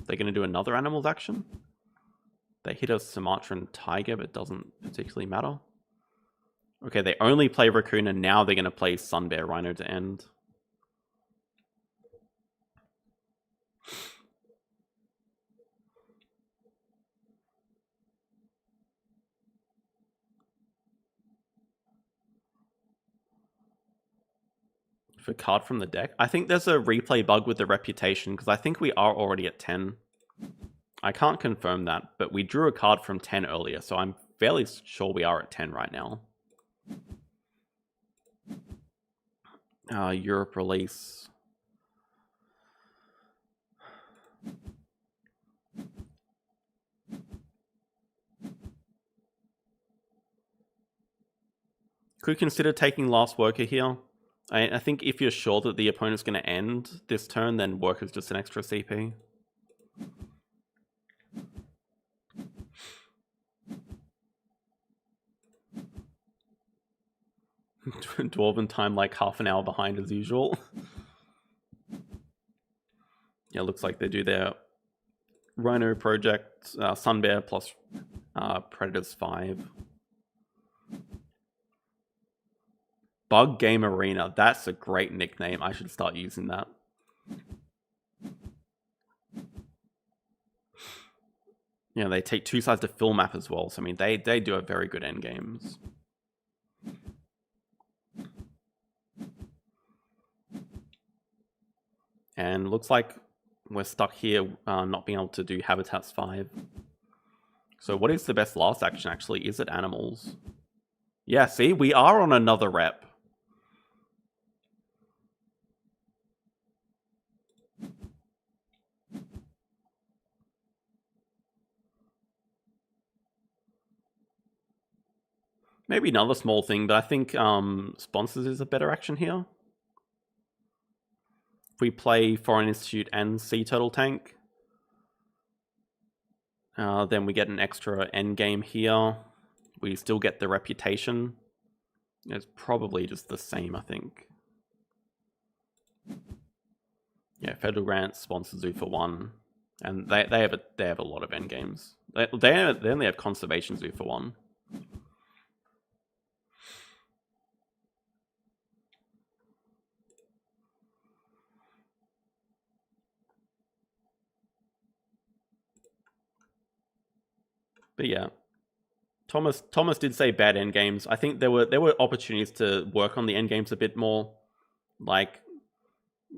They're going to do another animals action? They hit a Sumatran Tiger, but it doesn't particularly matter. Okay, they only play Raccoon, and now they're going to play Sun Bear Rhino to end. For card from the deck? I think there's a replay bug with the reputation, because I think we are already at 10. I can't confirm that, but we drew a card from 10 earlier, so I'm fairly sure we are at 10 right now. Europe release. Could consider taking Last Worker here. I think if you're sure that the opponent's going to end this turn, then Worker's just an extra CP. Dwarven time like half an hour behind as usual. Yeah, looks like they do their Rhino project, Sun Bear plus Predators 5. Bug Game Arena. That's a great nickname. I should start using that. Yeah, they take 2 sides to fill map as well. So, I mean, they do have very good endgames. And looks like we're stuck here not being able to do Habitats 5. So what is the best last action, actually? Is it animals? Yeah, see? We are on another rep. Maybe another small thing, but I think sponsors is a better action here. If we play Foreign Institute and Sea Turtle Tank, then we get an extra endgame here. We still get the reputation. It's probably just the same, I think. Yeah, Federal Grants, Sponsor Zoo for 1. And they have a lot of endgames. They only have Conservation Zoo for 1. But yeah, Thomas did say bad endgames. I think there were opportunities to work on the endgames a bit more. Like,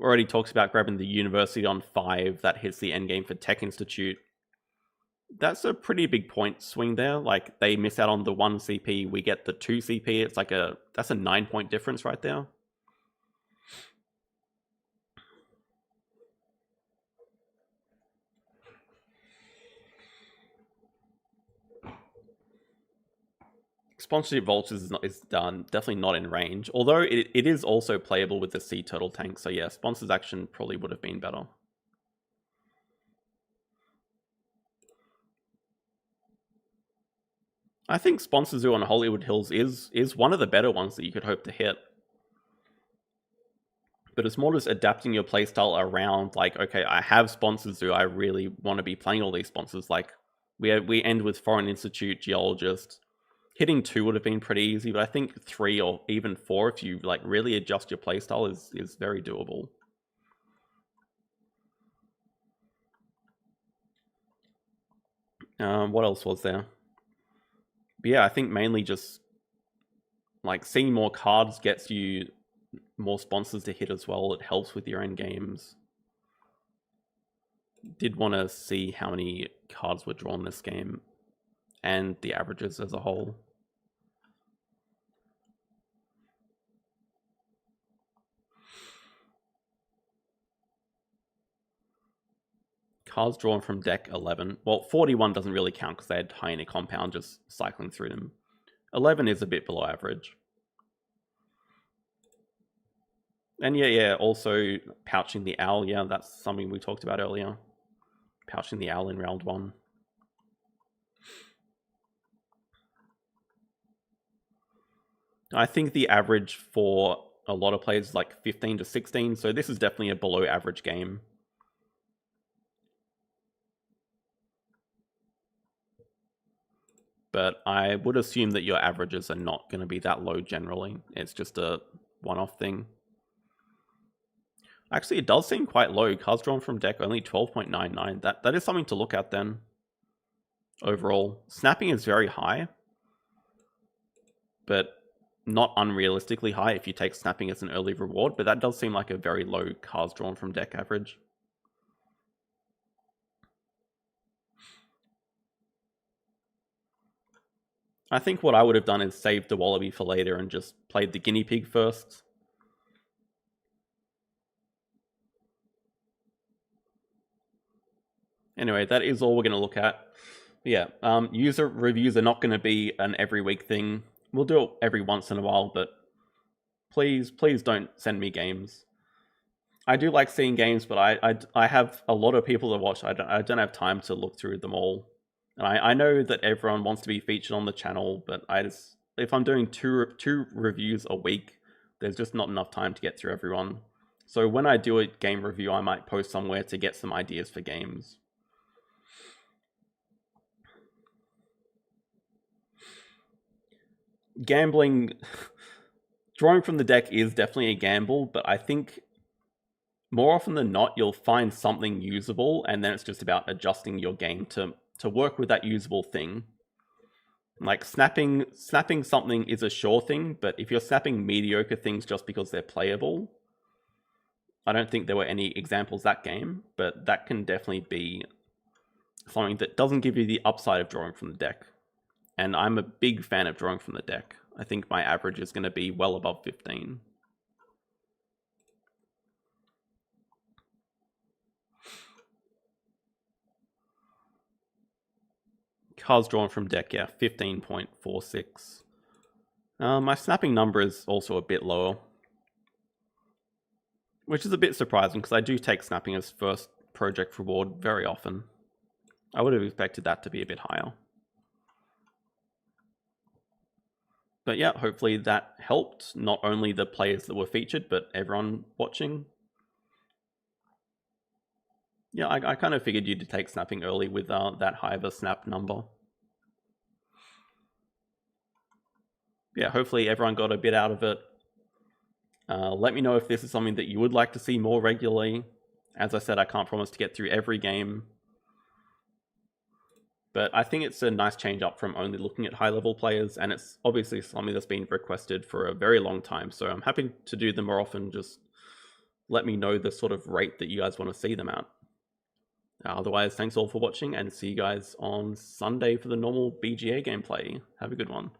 already talks about grabbing the University on 5. That hits the endgame for Tech Institute. That's a pretty big point swing there. Like, they miss out on the 1 CP, we get the 2 CP. It's like that's a 9-point difference right there. Sponsorship Vultures is done, definitely not in range. Although it is also playable with the Sea Turtle Tank. So yeah, Sponsors action probably would have been better. I think Sponsor Zoo on Hollywood Hills is one of the better ones that you could hope to hit. But it's more just adapting your playstyle around, like, okay, I have Sponsor Zoo, I really want to be playing all these sponsors. Like, we end with Foreign Institute, Geologist. Hitting 2 would have been pretty easy, but I think 3 or even 4, if you like really adjust your playstyle, is very doable. What else was there? But yeah, I think mainly just like seeing more cards gets you more sponsors to hit as well. It helps with your end games. Did want to see how many cards were drawn this game and the averages as a whole. Cards drawn from deck 11. Well, 41 doesn't really count because they had Tiny Compound just cycling through them. 11 is a bit below average. And yeah, also pouching the owl. Yeah, that's something we talked about earlier. Pouching the owl in round 1. I think the average for a lot of players is like 15 to 16, so this is definitely a below average game. But I would assume that your averages are not going to be that low generally. It's just a one-off thing. Actually, it does seem quite low. Cards drawn from deck only 12.99. That is something to look at then. Overall, snapping is very high, but not unrealistically high if you take snapping as an early reward. But that does seem like a very low cards drawn from deck average. I think what I would have done is saved the Wallaby for later and just played the Guinea Pig first. Anyway, that is all we're going to look at. Yeah, user reviews are not going to be an every week thing. We'll do it every once in a while, but please don't send me games. I do like seeing games, but I have a lot of people to watch. I don't have time to look through them all. And I know that everyone wants to be featured on the channel, but if I'm doing two reviews a week, there's just not enough time to get through everyone. So when I do a game review, I might post somewhere to get some ideas for games. Gambling, drawing from the deck is definitely a gamble, but I think more often than not, you'll find something usable, and then it's just about adjusting your game to work with that usable thing. Like snapping something is a sure thing, but if you're snapping mediocre things just because they're playable, I don't think there were any examples that game, but that can definitely be something that doesn't give you the upside of drawing from the deck. And I'm a big fan of drawing from the deck. I think my average is going to be well above 15. Cards drawn from deck, yeah, 15.46. My snapping number is also a bit lower, which is a bit surprising because I do take snapping as first project reward very often. I would have expected that to be a bit higher. But yeah, hopefully that helped not only the players that were featured, but everyone watching. Yeah, I kind of figured you'd take snapping early with that high of a snap number. Yeah, hopefully everyone got a bit out of it. Let me know if this is something that you would like to see more regularly. As I said, I can't promise to get through every game. But I think it's a nice change up from only looking at high-level players, and it's obviously something that's been requested for a very long time, so I'm happy to do them more often. Just let me know the sort of rate that you guys want to see them at. Otherwise, thanks all for watching, and see you guys on Sunday for the normal BGA gameplay. Have a good one.